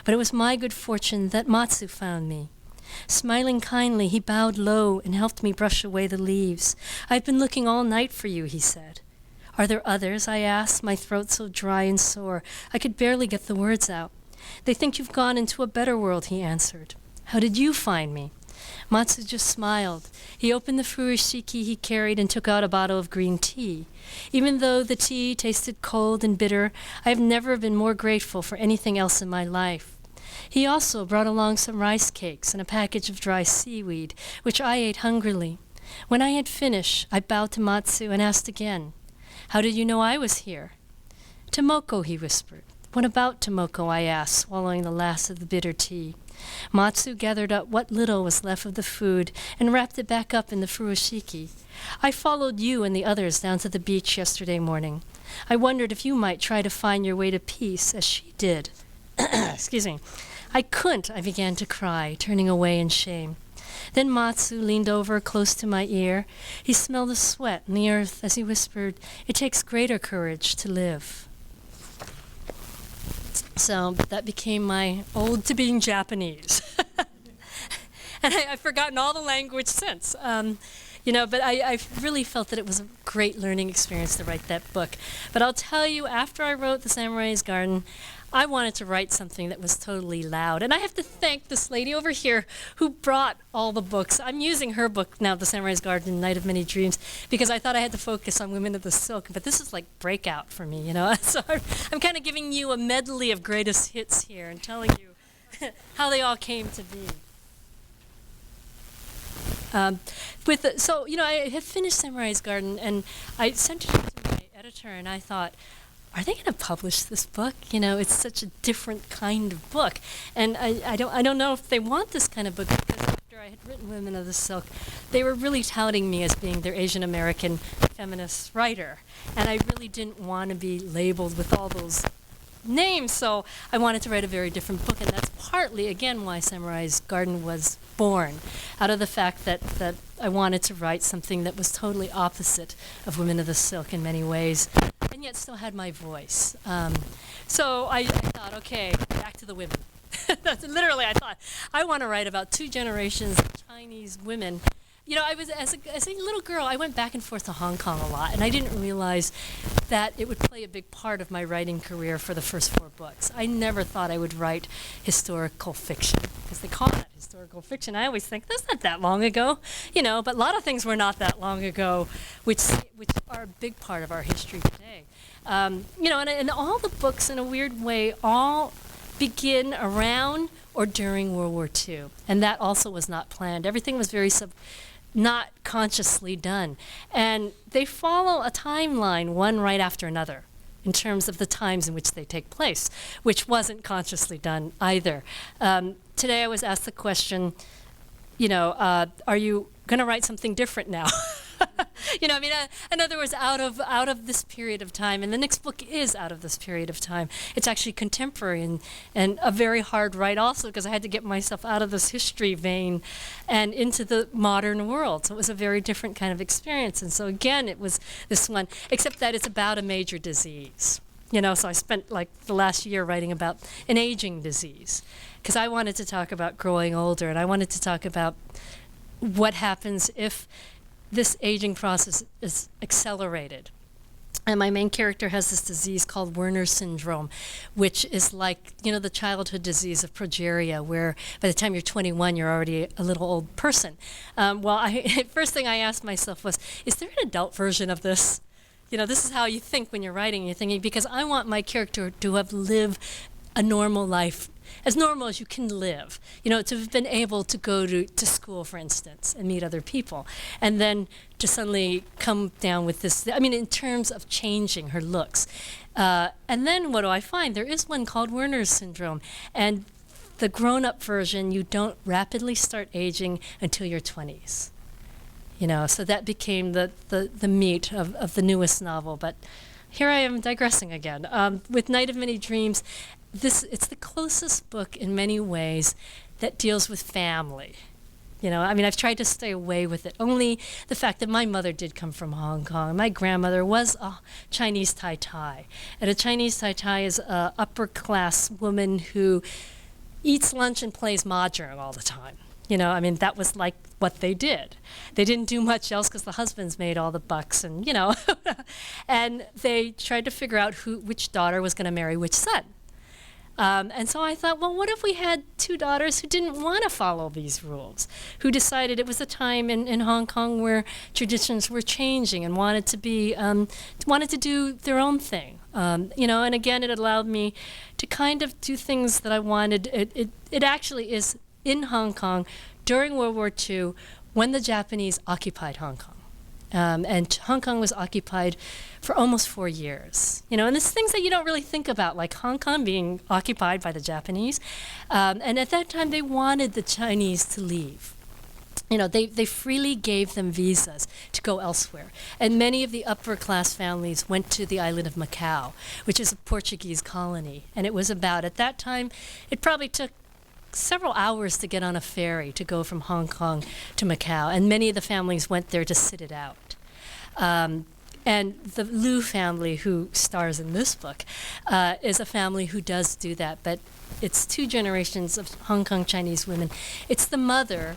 But it was my good fortune that Matsu found me. Smiling kindly, he bowed low and helped me brush away the leaves. "I've been looking all night for you," he said. "Are there others?" I asked, my throat so dry and sore I could barely get the words out. "They think you've gone into a better world," he answered. "How did you find me?" Matsu just smiled. He opened the furoshiki he carried and took out a bottle of green tea. Even though the tea tasted cold and bitter, I have never been more grateful for anything else in my life. He also brought along some rice cakes and a package of dry seaweed, which I ate hungrily. When I had finished, I bowed to Matsu and asked again, "How did you know I was here?" "Tomoko," he whispered. "What about Tomoko?" I asked, swallowing the last of the bitter tea. Matsu gathered up what little was left of the food and wrapped it back up in the furoshiki. "I followed you and the others down to the beach yesterday morning. I wondered if you might try to find your way to peace as she did." Excuse me. I couldn't, I began to cry, turning away in shame. Then Matsu leaned over close to my ear. He smelled the sweat and the earth as he whispered, "It takes greater courage to live." So that became my ode to being Japanese. And I've forgotten all the language since. But I really felt that it was a great learning experience to write that book. But I'll tell you, after I wrote The Samurai's Garden, I wanted to write something that was totally loud. And I have to thank this lady over here who brought all the books. I'm using her book now, The Samurai's Garden, Night of Many Dreams, because I thought I had to focus on Women of the Silk. But this is like breakout for me, So I'm kind of giving you a medley of greatest hits here and telling you how they all came to be. I had finished Samurai's Garden, and I sent it to my editor, and I thought, are they going to publish this book? It's such a different kind of book, and I don't know if they want this kind of book, because after I had written Women of the Silk, they were really touting me as being their Asian American feminist writer, and I really didn't want to be labeled with all those names, so I wanted to write a very different book, and that's partly, again, why Samurai's Garden was born, out of the fact that I wanted to write something that was totally opposite of Women of the Silk in many ways, and yet still had my voice. So I thought, okay, back to the women. That's literally, I thought, I want to write about 2 generations of Chinese women. I was as a little girl, I went back and forth to Hong Kong a lot, and I didn't realize that it would play a big part of my writing career for the first 4 books. I never thought I would write historical fiction, because they call that historical fiction. I always think, that's not that long ago, but a lot of things were not that long ago, which are a big part of our history today. And all the books, in a weird way, all begin around or during World War II, and that also was not planned. Everything was very not consciously done. And they follow a timeline, one right after another, in terms of the times in which they take place, which wasn't consciously done either. Today I was asked the question, are you going to write something different now? In other words, out of this period of time, and the next book is out of this period of time. It's actually contemporary and a very hard write also, because I had to get myself out of this history vein and into the modern world. So it was a very different kind of experience. And so again, it was this one, except that it's about a major disease. So I spent like the last year writing about an aging disease, because I wanted to talk about growing older, and I wanted to talk about what happens if this aging process is accelerated. And my main character has this disease called Werner's syndrome, which is like, the childhood disease of progeria, where by the time you're 21, you're already a little old person. First thing I asked myself was, is there an adult version of this? This is how you think when you're writing. You're thinking, because I want my character to have lived a normal life, as normal as you can live, to have been able to go to school, for instance, and meet other people. And then to suddenly come down with this, in terms of changing her looks. And then what do I find? There is one called Werner's syndrome. And the grown-up version, you don't rapidly start aging until your 20s. So that became the meat of the newest novel. But here I am digressing again. With Night of Many Dreams, it's the closest book in many ways that deals with family. I've tried to stay away with it. Only the fact that my mother did come from Hong Kong. My grandmother was a Chinese Tai. And a Chinese Tai is an upper-class woman who eats lunch and plays mahjong all the time. That was like what they did. They didn't do much else because the husbands made all the bucks, and and they tried to figure out which daughter was going to marry which son. And so I thought, well, what if we had two daughters who didn't want to follow these rules, who decided it was a time in Hong Kong where traditions were changing and wanted to do their own thing. And again, it allowed me to kind of do things that I wanted. It actually is in Hong Kong during World War II when the Japanese occupied Hong Kong. And Hong Kong was occupied for almost 4 years. And there's things that you don't really think about, like Hong Kong being occupied by the Japanese. And at that time, they wanted the Chinese to leave. They freely gave them visas to go elsewhere. And many of the upper-class families went to the island of Macau, which is a Portuguese colony. And it was at that time, it probably took several hours to get on a ferry to go from Hong Kong to Macau, and many of the families went there to sit it out. And the Liu family, who stars in this book, is a family who does do that, but it's 2 generations of Hong Kong Chinese women. It's the mother,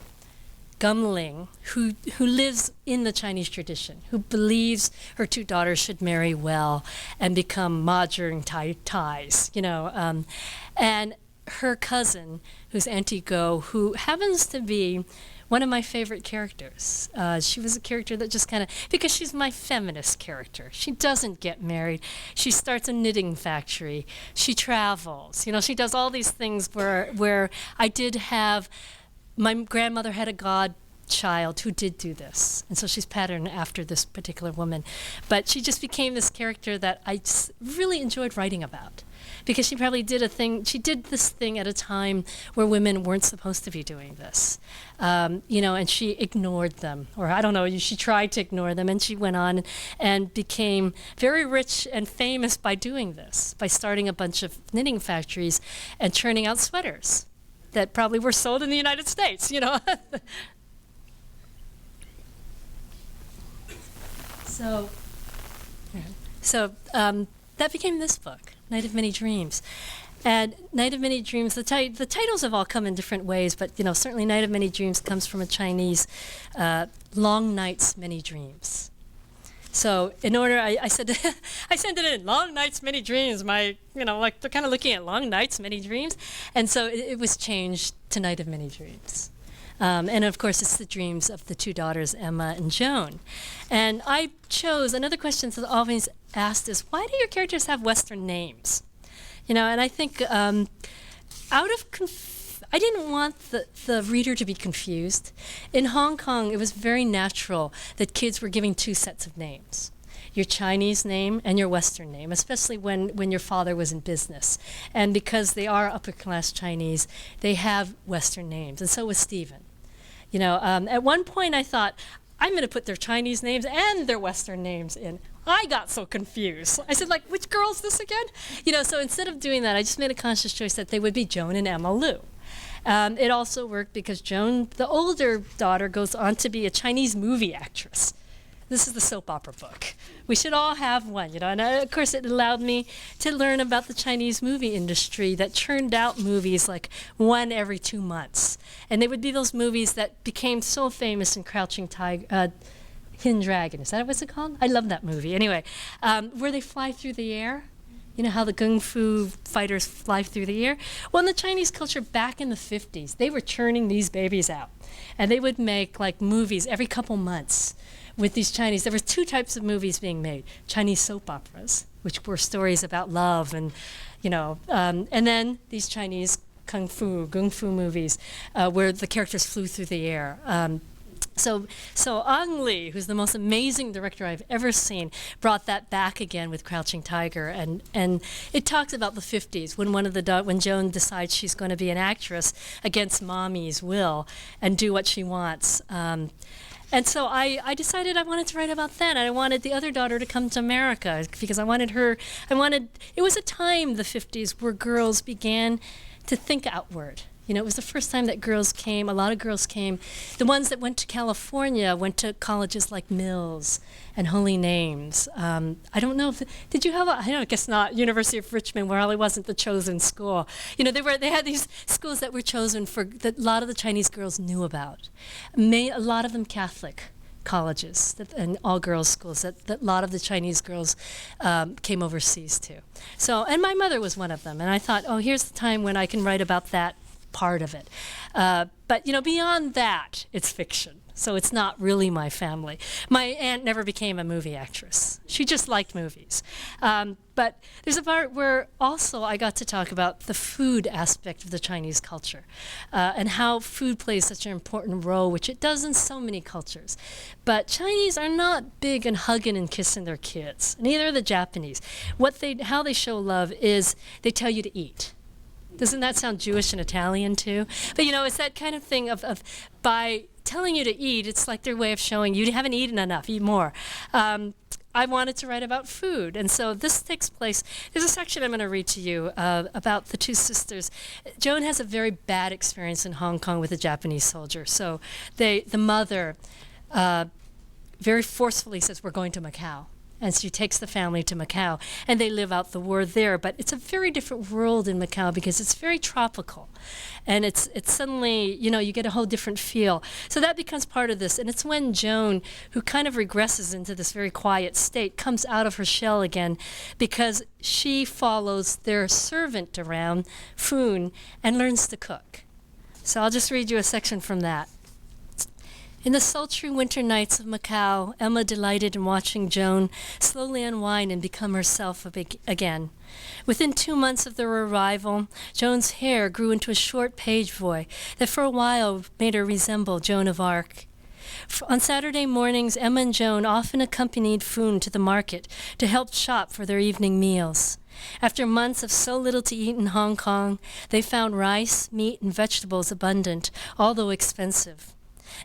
Gum Ling, who lives in the Chinese tradition, who believes her 2 daughters should marry well and become mahjong Thais, and her cousin, who's Auntie Go, who happens to be one of my favorite characters. She was a character that just because she's my feminist character. She doesn't get married. She starts a knitting factory. She travels. She does all these things where I did have, my grandmother had a godchild who did do this. And so she's patterned after this particular woman. But she just became this character that I just really enjoyed writing about. Because she probably did this thing at a time where women weren't supposed to be doing this. And she ignored them, or I don't know, she tried to ignore them, and she went on and became very rich and famous by doing this, by starting a bunch of knitting factories and churning out sweaters that probably were sold in the United States, So that became this book, Night of Many Dreams. And Night of Many Dreams, the titles have all come in different ways, but certainly Night of Many Dreams comes from a Chinese long nights, many dreams. So in order, I said I sent it in, long nights, many dreams. They're kind of looking at long nights, many dreams. And so it was changed to Night of Many Dreams. And of course, it's the dreams of the 2 daughters, Emma and Joan. And I chose, another question that's always asked is, why do your characters have Western names? And I think I didn't want the reader to be confused. In Hong Kong, it was very natural that kids were giving 2 sets of names. Your Chinese name and your Western name, especially when your father was in business. And because they are upper-class Chinese, they have Western names, and so was Stephen. At one point I thought, I'm going to put their Chinese names and their Western names in. I got so confused. I said, which girl is this again? So instead of doing that, I just made a conscious choice that they would be Joan and Emma Liu. It also worked because Joan, the older daughter, goes on to be a Chinese movie actress. This is the soap opera book. We should all have one, And of course, it allowed me to learn about the Chinese movie industry that churned out movies like 1 every 2 months. And they would be those movies that became so famous in Crouching Tiger, Hidden Dragon. Is that what's it called? I love that movie. Anyway, where they fly through the air. You know how the kung fu fighters fly through the air? Well, in the Chinese culture back in the 50s, they were churning these babies out. And they would make like movies every couple months with these Chinese. There were two types of movies being made. Chinese soap operas, which were stories about love and, and then these Chinese kung fu movies where the characters flew through the air. So Ang Lee, who's the most amazing director I've ever seen, brought that back again with Crouching Tiger, and it talks about the 50s when Joan decides she's going to be an actress against mommy's will and do what she wants. And so I decided I wanted to write about that. And I wanted the other daughter to come to America because it was a time, the 50s, where girls began to think outward. It was the first time that a lot of girls came. The ones that went to California went to colleges like Mills and Holy Names. I don't know did you have I guess not, University of Richmond, where it wasn't the chosen school. They had these schools that were chosen that a lot of the Chinese girls knew about. A lot of them Catholic colleges and all-girls schools that a lot of the Chinese girls came overseas to. And my mother was one of them. And I thought, here's the time when I can write about that part of it. But beyond that, it's fiction. So it's not really my family. My aunt never became a movie actress. She just liked movies. But there's a part where also I got to talk about the food aspect of the Chinese culture and how food plays such an important role, which it does in so many cultures. But Chinese are not big on hugging and kissing their kids. Neither are the Japanese. How they show love is they tell you to eat. Doesn't that sound Jewish and Italian too? But it's that kind of thing of by telling you to eat, it's like their way of showing you haven't eaten enough, eat more. I wanted to write about food, and so this takes place. There's a section I'm going to read to you about the two sisters. Joan has a very bad experience in Hong Kong with a Japanese soldier. So the mother very forcefully says, "We're going to Macau." And she takes the family to Macau, and they live out the war there. But it's a very different world in Macau because it's very tropical. And it's suddenly, you get a whole different feel. So that becomes part of this. And it's when Joan, who kind of regresses into this very quiet state, comes out of her shell again because she follows their servant around, Foon, and learns to cook. So I'll just read you a section from that. In the sultry winter nights of Macau, Emma delighted in watching Joan slowly unwind and become herself again. Within 2 months of their arrival, Joan's hair grew into a short page boy that for a while made her resemble Joan of Arc. On Saturday mornings, Emma and Joan often accompanied Foon to the market to help shop for their evening meals. After months of so little to eat in Hong Kong, they found rice, meat, and vegetables abundant, although expensive.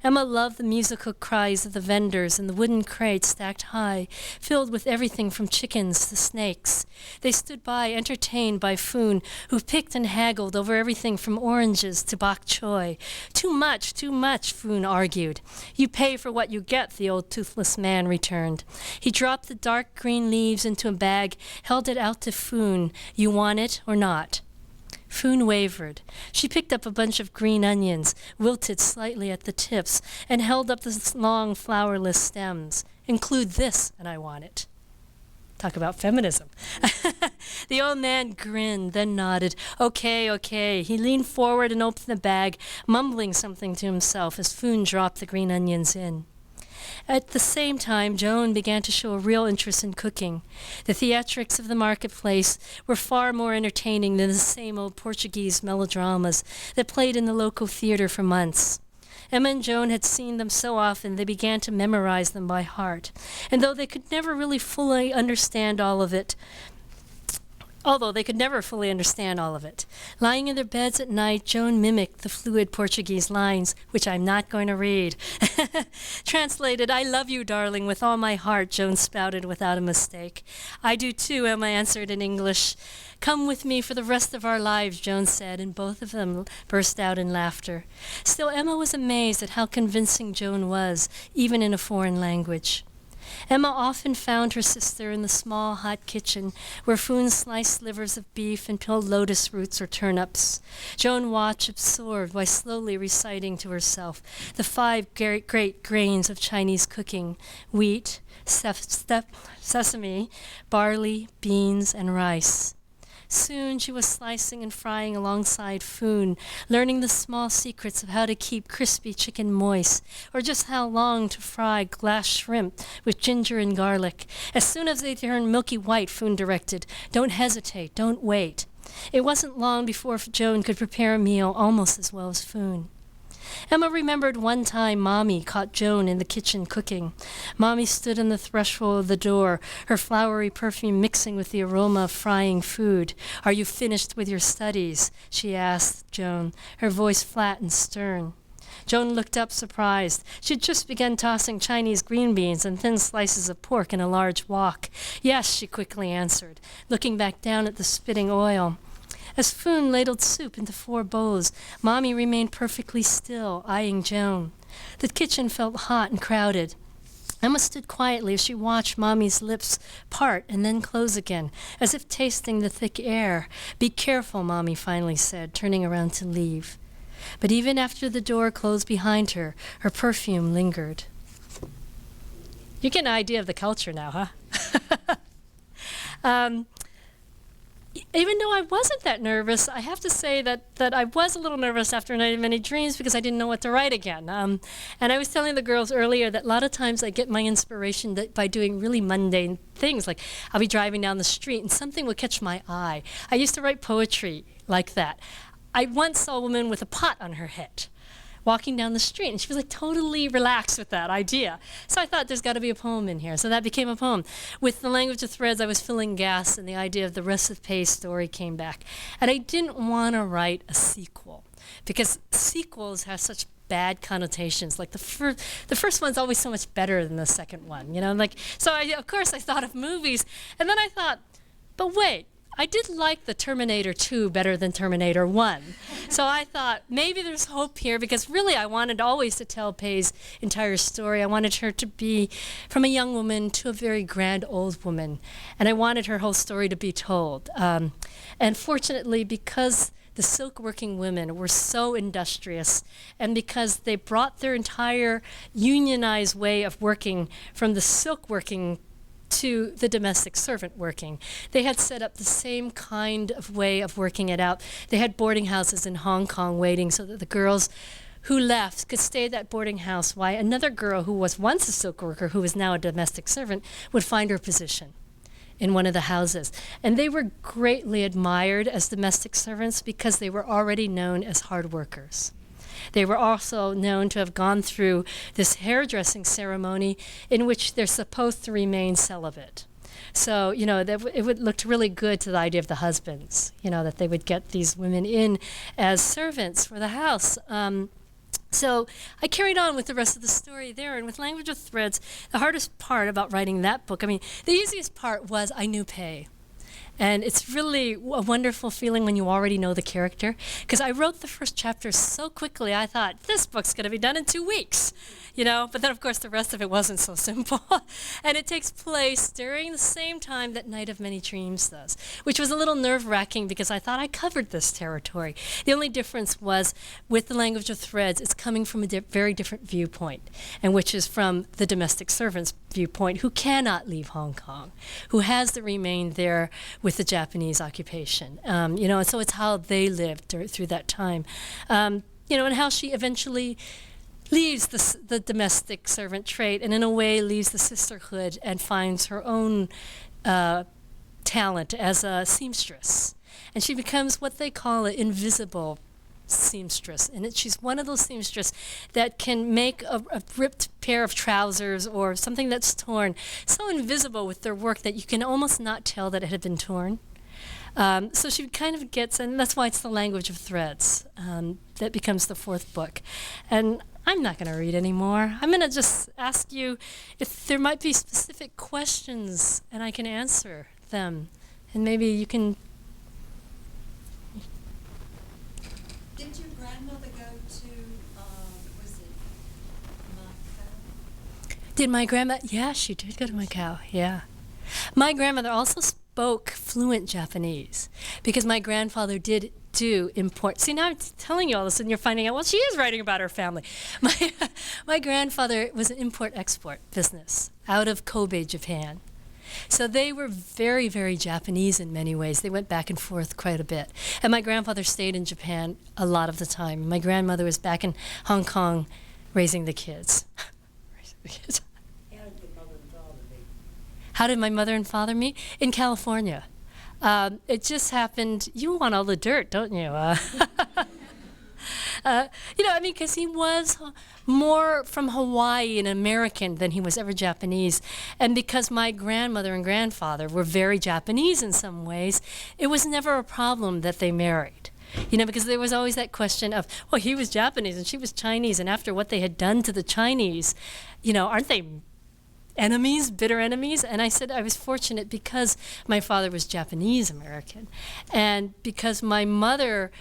Emma loved the musical cries of the vendors and the wooden crates stacked high, filled with everything from chickens to snakes. They stood by, entertained by Foon, who picked and haggled over everything from oranges to bok choy. Too much, Foon argued. You pay for what you get, the old toothless man returned. He dropped the dark green leaves into a bag, held it out to Foon. You want it or not? Foon wavered. She picked up a bunch of green onions, wilted slightly at the tips, and held up the long, flowerless stems. Include this, and I want it. Talk about feminism. The old man grinned, then nodded. Okay. He leaned forward and opened the bag, mumbling something to himself as Foon dropped the green onions in. At the same time, Joan began to show a real interest in cooking. The theatrics of the marketplace were far more entertaining than the same old Portuguese melodramas that played in the local theater for months. Emma and Joan had seen them so often they began to memorize them by heart. And though they could never really fully understand all of it, lying in their beds at night, Joan mimicked the fluid Portuguese lines, which I'm not going to read. Translated, "I love you, darling, with all my heart," Joan spouted without a mistake. "I do too," Emma answered in English. "Come with me for the rest of our lives," Joan said, and both of them burst out in laughter. Still, Emma was amazed at how convincing Joan was, even in a foreign language. Emma often found her sister in the small, hot kitchen where Foon sliced slivers of beef and peeled lotus roots or turnips. Joan watched, absorbed, while slowly reciting to herself the 5 great grains of Chinese cooking: wheat, sesame, barley, beans, and rice. Soon she was slicing and frying alongside Foon, learning the small secrets of how to keep crispy chicken moist, or just how long to fry glass shrimp with ginger and garlic. As soon as they turned milky white, Foon directed, "Don't hesitate, don't wait." It wasn't long before Joan could prepare a meal almost as well as Foon. Emma remembered one time Mommy caught Joan in the kitchen cooking. Mommy stood on the threshold of the door, her flowery perfume mixing with the aroma of frying food. "Are you finished with your studies?" she asked Joan, her voice flat and stern. Joan looked up surprised. She'd just begun tossing Chinese green beans and thin slices of pork in a large wok. "Yes," she quickly answered, looking back down at the spitting oil. As Foon ladled soup into 4 bowls, Mommy remained perfectly still, eyeing Joan. The kitchen felt hot and crowded. Emma stood quietly as she watched Mommy's lips part and then close again, as if tasting the thick air. "Be careful," Mommy finally said, turning around to leave. But even after the door closed behind her, her perfume lingered. You get an idea of the culture now, huh? Even though I wasn't that nervous, I have to say that I was a little nervous after Night of Many Dreams because I didn't know what to write again. And I was telling the girls earlier that a lot of times I get my inspiration by doing really mundane things. Like I'll be driving down the street and something will catch my eye. I used to write poetry like that. I once saw a woman with a pot on her head walking down the street, and she was like totally relaxed with that idea. So I thought there's got to be a poem in here. So that became a poem. With The Language of Threads, I was filling gas, and the idea of the recipe story came back. And I didn't want to write a sequel because sequels have such bad connotations. Like the first one's always so much better than the second one, you know. Like so, of course, I thought of movies, and then I thought, but wait. I did like the Terminator 2 better than Terminator 1. So I thought maybe there's hope here because really I wanted always to tell Pei's entire story. I wanted her to be from a young woman to a very grand old woman. And I wanted her whole story to be told. And fortunately, because the silk working women were so industrious and because they brought their entire unionized way of working from the silk working to the domestic servant working. They had set up the same kind of way of working it out. They had boarding houses in Hong Kong waiting so that the girls who left could stay at that boarding house while another girl who was once a silk worker, who was now a domestic servant, would find her position in one of the houses. And they were greatly admired as domestic servants because they were already known as hard workers. They were also known to have gone through this hairdressing ceremony in which they're supposed to remain celibate. So, you know, it would look really good to the idea of the husbands, you know, that they would get these women in as servants for the house. So I carried on with the rest of the story there. And with Language of Threads, the hardest part about writing that book, I mean, the easiest part was I knew Pei. And it's really a wonderful feeling when you already know the character. Because I wrote the first chapter so quickly, I thought, this book's going to be done in 2 weeks. You know, but then of course the rest of it wasn't so simple. And it takes place during the same time that Night of Many Dreams does, which was a little nerve-wracking because I thought I covered this territory. The only difference was with The Language of Threads, it's coming from a very different viewpoint, and which is from the domestic servant's viewpoint who cannot leave Hong Kong, who has to remain there with the Japanese occupation. You know, and so it's how they lived through that time. You know, and how she eventually leaves the domestic servant trait and in a way leaves the sisterhood and finds her own talent as a seamstress. And she becomes what they call an invisible seamstress. And she's one of those seamstress that can make a ripped pair of trousers or something that's torn so invisible with their work that you can almost not tell that it had been torn. So she kind of gets, and that's why it's The Language of Threads that becomes the 4th book. And I'm not going to read anymore. I'm going to just ask you if there might be specific questions and I can answer them. And maybe you can... Did your grandmother go to, was it Macau? Did my grandma? Yeah, she did go to Macau. Yeah. My grandmother also spoke fluent Japanese because my grandfather did do import. See, now I'm telling you all this and you're finding out, well, she is writing about her family. My grandfather was an import-export business out of Kobe, Japan. So they were very, very Japanese in many ways. They went back and forth quite a bit. And my grandfather stayed in Japan a lot of the time. My grandmother was back in Hong Kong raising the kids. Raising the kids. How did my mother and father meet? In California. It just happened. You want all the dirt, don't you? Because he was more from Hawaii and American than he was ever Japanese. And because my grandmother and grandfather were very Japanese in some ways, it was never a problem that they married. Because there was always that question of, well, he was Japanese and she was Chinese, and after what they had done to the Chinese, aren't they enemies, bitter enemies? And I said I was fortunate because my father was Japanese American. And because my mother,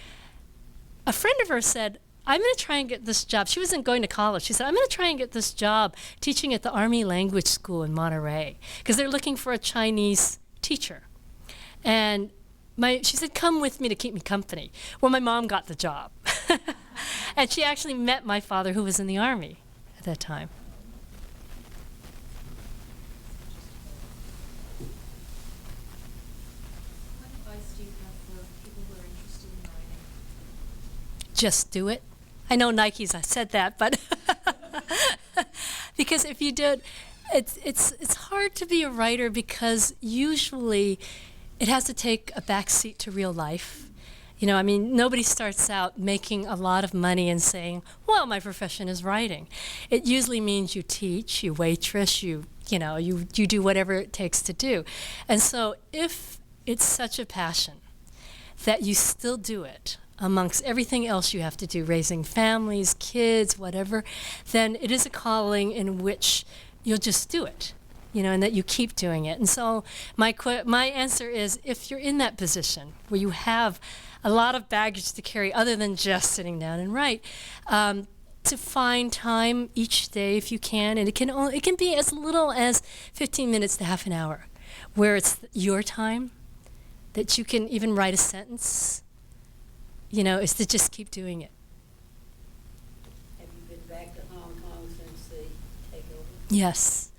a friend of hers said, I'm going to try and get this job. She wasn't going to college. She said, I'm going to try and get this job teaching at the Army Language School in Monterey because they're looking for a Chinese teacher. And she said, come with me to keep me company. Well, my mom got the job. And she actually met my father, who was in the Army at that time. Just do it. I know Nike's, I said that, but because if you do it, it's hard to be a writer because usually it has to take a back seat to real life. Nobody starts out making a lot of money and saying, well, my profession is writing. It usually means you teach, you waitress, you do whatever it takes to do. And so if it's such a passion that you still do it, amongst everything else you have to do, raising families, kids, whatever, then it is a calling in which you'll just do it, and that you keep doing it. And so my answer is, if you're in that position where you have a lot of baggage to carry other than just sitting down and write, to find time each day if you can, and it can be as little as 15 minutes to half an hour, where it's your time, that you can even write a sentence, is to just keep doing it. Have you been back to Hong Kong since the takeover? Yes.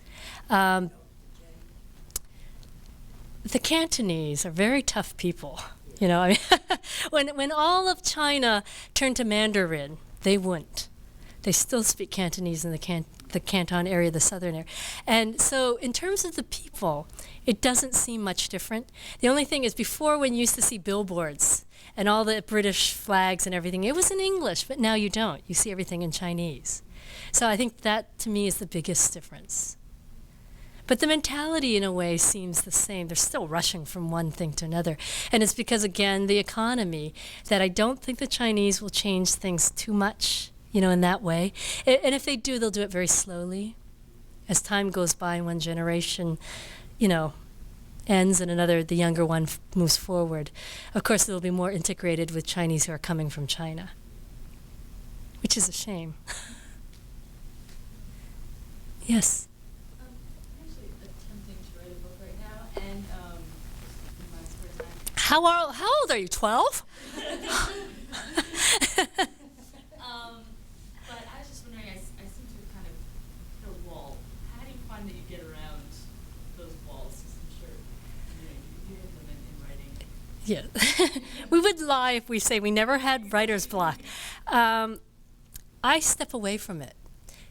The Cantonese are very tough people. When all of China turned to Mandarin, they wouldn't. They still speak Cantonese in the Canton area, the southern area. And so in terms of the people, it doesn't seem much different. The only thing is, before, when you used to see billboards and all the British flags and everything, it was in English, but now you don't. You see everything in Chinese. So I think that, to me, is the biggest difference. But the mentality, in a way, seems the same. They're still rushing from one thing to another. And it's because, again, the economy, that I don't think the Chinese will change things too much, in that way. And if they do, they'll do it very slowly. As time goes by, one generation, ends and the younger one moves forward. Of course, they'll be more integrated with Chinese who are coming from China, which is a shame. Yes? I'm actually attempting to write a book right now, and in my spare time. How old are you, 12? But I was just wondering, I seem to have kind of hit a wall. How do you find that you get around those walls? Because I'm sure you hit them in writing. Yeah. We would lie if we say we never had writer's block. I step away from it.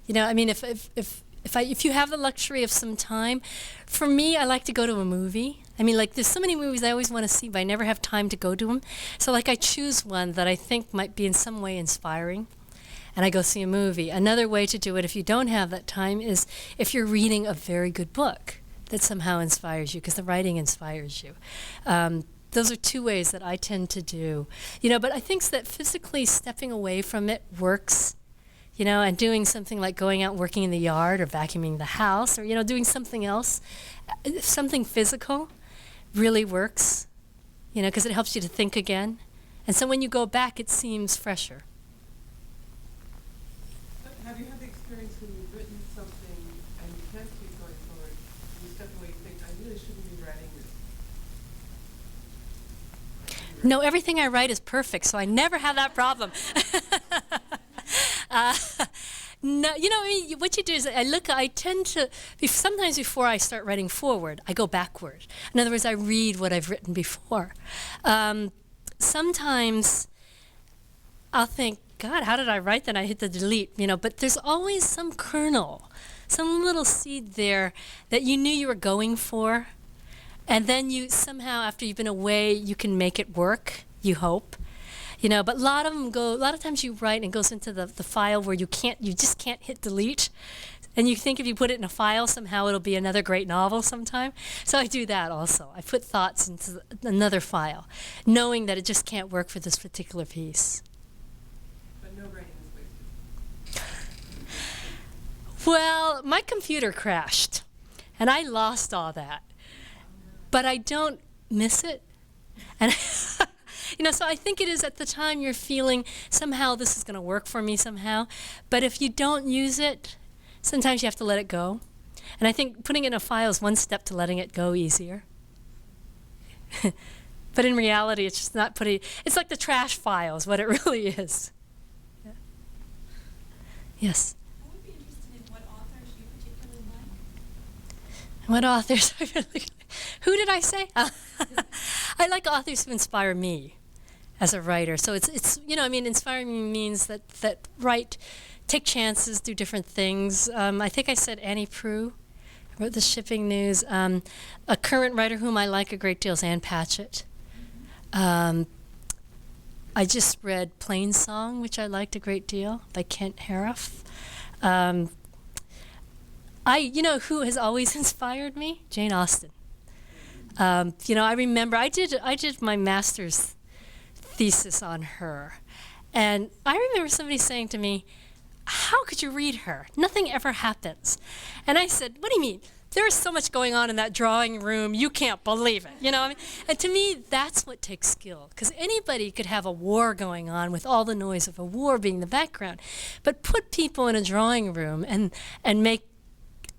If you have the luxury of some time, for me, I like to go to a movie. There's so many movies I always want to see, but I never have time to go to them. So, I choose one that I think might be in some way inspiring, and I go see a movie. Another way to do it, if you don't have that time, is if you're reading a very good book that somehow inspires you, because the writing inspires you. Those are two ways that I tend to do. But I think that physically stepping away from it works. And doing something like going out and working in the yard or vacuuming the house or, doing something else, something physical really works, because it helps you to think again. And so when you go back, it seems fresher. Have you had the experience when you've written something and you can't keep going forward, you step away, you think, I really shouldn't be writing this? No, everything I write is perfect, so I never have that problem. No, you know, I mean, what you do is I tend to, sometimes before I start writing forward, I go backward. In other words, I read what I've written before. Sometimes I'll think, God, how did I write that? I hit the delete, you know, but there's always some kernel, some little seed there that you knew you were going for. And then you somehow, after you've been away, you can make it work, you hope. You know, but a lot of times you write and it goes into the file where you just can't hit delete. And you think if you put it in a file, somehow it'll be another great novel sometime. So I do that also. I put thoughts into another file, knowing that it just can't work for this particular piece. But no writing is wasted. Well, my computer crashed, and I lost all that. But I don't miss it. And you know, so I think it is at the time you're feeling somehow this is going to work for me somehow. But if you don't use it, sometimes you have to let it go. And I think putting it in a file is one step to letting it go easier. But in reality, it's just not putting, it's like the trash file is what it really is. Yeah. Yes? I would be interested in what authors you particularly like. What authors I really like? Who did I say? I like authors who inspire me as a writer. So it's you know, I mean, inspiring me means that take chances, do different things. I think I said Annie Proulx. I wrote the shipping news. A current writer whom I like a great deal is Ann Patchett. I just read Plain Song, which I liked a great deal, by Kent Harif. You know who has always inspired me? Jane Austen. You know, I remember I did my master's thesis on her, and I remember somebody saying to me, "How could you read her? Nothing ever happens." And I said, "What do you mean? There is so much going on in that drawing room, you can't believe it." You know, I mean, and to me, that's what takes skill, because anybody could have a war going on with all the noise of a war being the background, but put people in a drawing room and make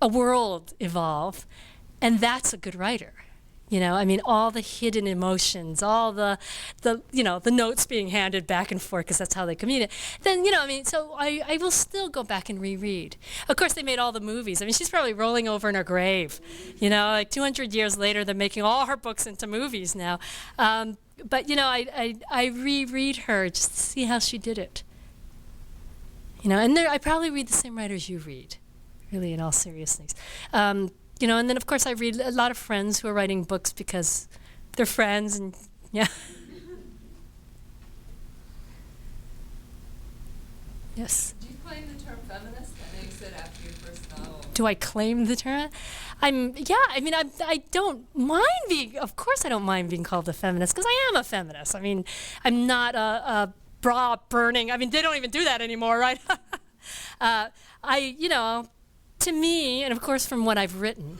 a world evolve, and that's a good writer. You know, I mean, all the hidden emotions, all the you know, the notes being handed back and forth, because that's how they communicate. Then, you know, I mean, so I will still go back and reread. Of course, they made all the movies. I mean, she's probably rolling over in her grave. You know, like 200 years later, they're making all her books into movies now. But, you know, I reread her just to see how she did it. You know, and I probably read the same writers you read, really, in all seriousness. You know, and then of course I read a lot of friends who are writing books because they're friends, and yeah. Yes. Do you claim the term feminist? I know you said after your first novel. Do I claim the term? I mean, I don't mind being, of course I don't mind being called a feminist, because I am a feminist. I mean, I'm not a bra burning, I mean, they don't even do that anymore, right? You know, to me, and of course from what I've written,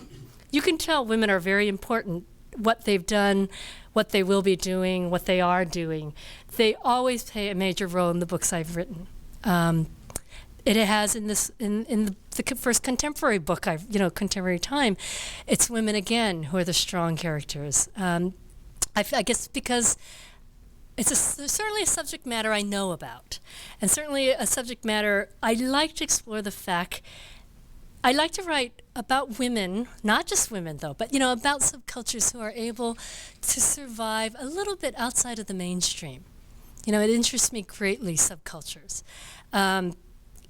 you can tell women are very important, what they've done, what they will be doing, what they are doing. They always play a major role in the books I've written. It has in the first contemporary book contemporary time, it's women again who are the strong characters. I guess because it's certainly a subject matter I know about, and certainly a subject matter I like to explore the fact. I like to write about women, not just women though, but you know, about subcultures who are able to survive a little bit outside of the mainstream. You know, it interests me greatly, subcultures.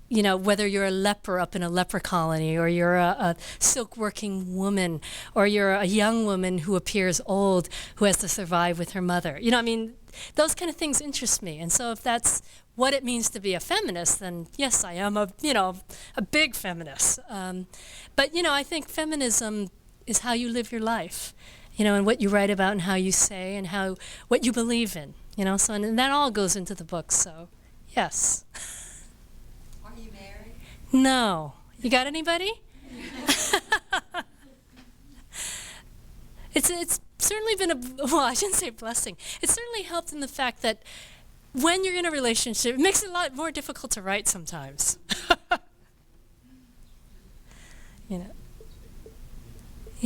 You know, whether you're a leper up in a leper colony, or you're a silk working woman, or you're a young woman who appears old, who has to survive with her mother. You know, I mean, those kind of things interest me. And so if that's what it means to be a feminist, then yes, I am a big feminist. But, you know, I think feminism is how you live your life, you know, and what you write about and how you say and what you believe in, you know, so, and that all goes into the book, so yes. Are you married? No. You got anybody? It's certainly been well, I shouldn't say blessing. It's certainly helped in the fact that when you're in a relationship, it makes it a lot more difficult to write sometimes.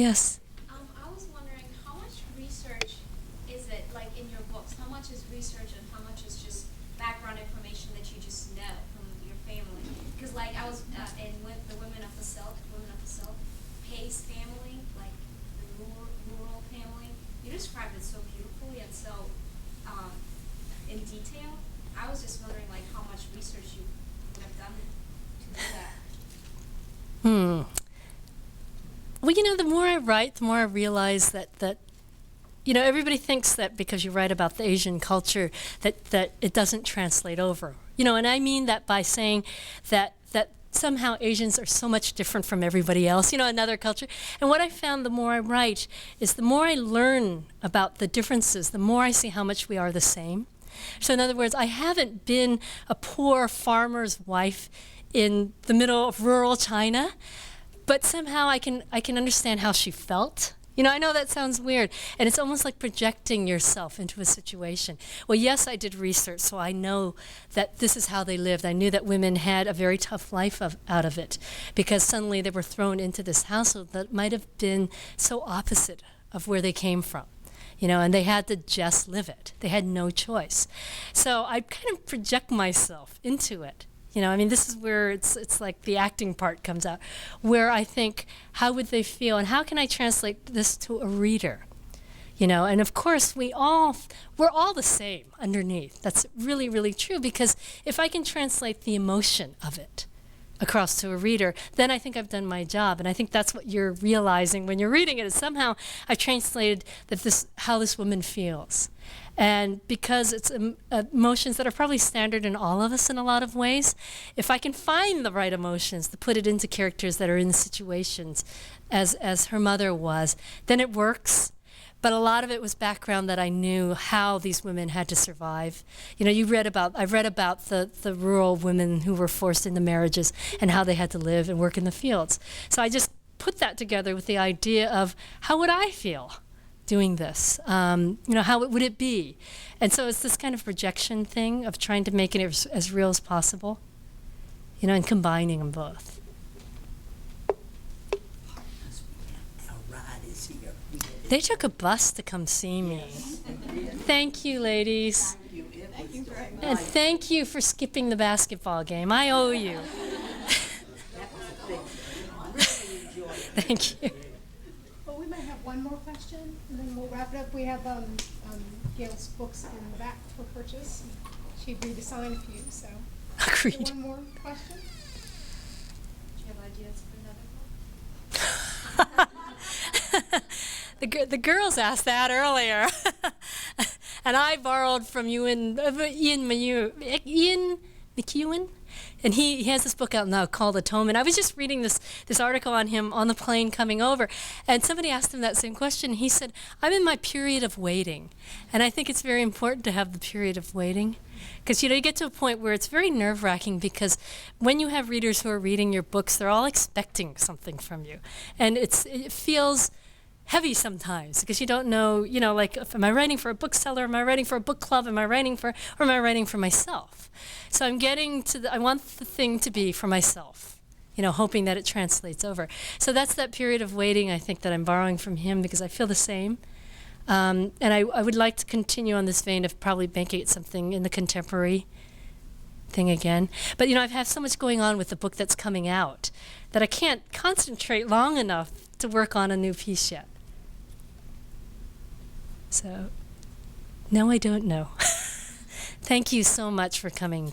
Yes. I was wondering how much research is it, like in your books, how much is research and how much is just background information that you just know from your family? Because like I was in with the Women of the South, Pace family, like the rural family. You described it so beautifully and so in detail. I was just wondering like how much research you would have done to do that. Well, you know, the more I write, the more I realize that you know, everybody thinks that because you write about the Asian culture that it doesn't translate over. You know, and I mean that by saying that somehow Asians are so much different from everybody else, you know, another culture. And what I found the more I write is the more I learn about the differences, the more I see how much we are the same. So in other words, I haven't been a poor farmer's wife in the middle of rural China, but somehow I can understand how she felt. You know, I know that sounds weird, and it's almost like projecting yourself into a situation. Well, yes, I did research, so I know that this is how they lived. I knew that women had a very tough life out of it, because suddenly they were thrown into this household that might have been so opposite of where they came from. You know, and they had to just live it. They had no choice. So I kind of project myself into it. You know, I mean, this is where it's like the acting part comes out, where I think, how would they feel, and how can I translate this to a reader? You know, and of course, we're all the same underneath. That's really, really true, because if I can translate the emotion of it across to a reader, then I think I've done my job. And I think that's what you're realizing when you're reading it, is somehow I've translated how this woman feels. And because it's emotions that are probably standard in all of us in a lot of ways, if I can find the right emotions to put it into characters that are in the situations as her mother was, then it works. But a lot of it was background that I knew how these women had to survive. You know, I read about the rural women who were forced into marriages and how they had to live and work in the fields. So I just put that together with the idea of, how would I feel doing this? You know, how would it be? And so it's this kind of projection thing of trying to make it as real as possible, you know, and combining them both. They took a bus to come see me. Thank you, ladies. Thank you very much. And thank you for skipping the basketball game. I owe you. Thank you. Well, we might have one more question, and then we'll wrap it up. We have Gail's books in the back for purchase. She agreed to sign a few, so. Agreed. One more question? Do you have ideas for another book? The girls asked that earlier, and I borrowed from Ian McEwen, and he has this book out now called Atonement. I was just reading this article on him on the plane coming over, and somebody asked him that same question. He said, "I'm in my period of waiting," and I think it's very important to have the period of waiting, because you know, you get to a point where it's very nerve-wracking, because when you have readers who are reading your books, they're all expecting something from you, and it feels heavy sometimes, because you don't know, you know, like, am I writing for a bookseller, am I writing for a book club, or am I writing for myself? So I'm getting to I want the thing to be for myself, you know, hoping that it translates over. So that's that period of waiting, I think, that I'm borrowing from him, because I feel the same. And I would like to continue on this vein of probably making it something in the contemporary thing again. But, you know, I've had so much going on with the book that's coming out that I can't concentrate long enough to work on a new piece yet. So, no, I don't know. Thank you so much for coming.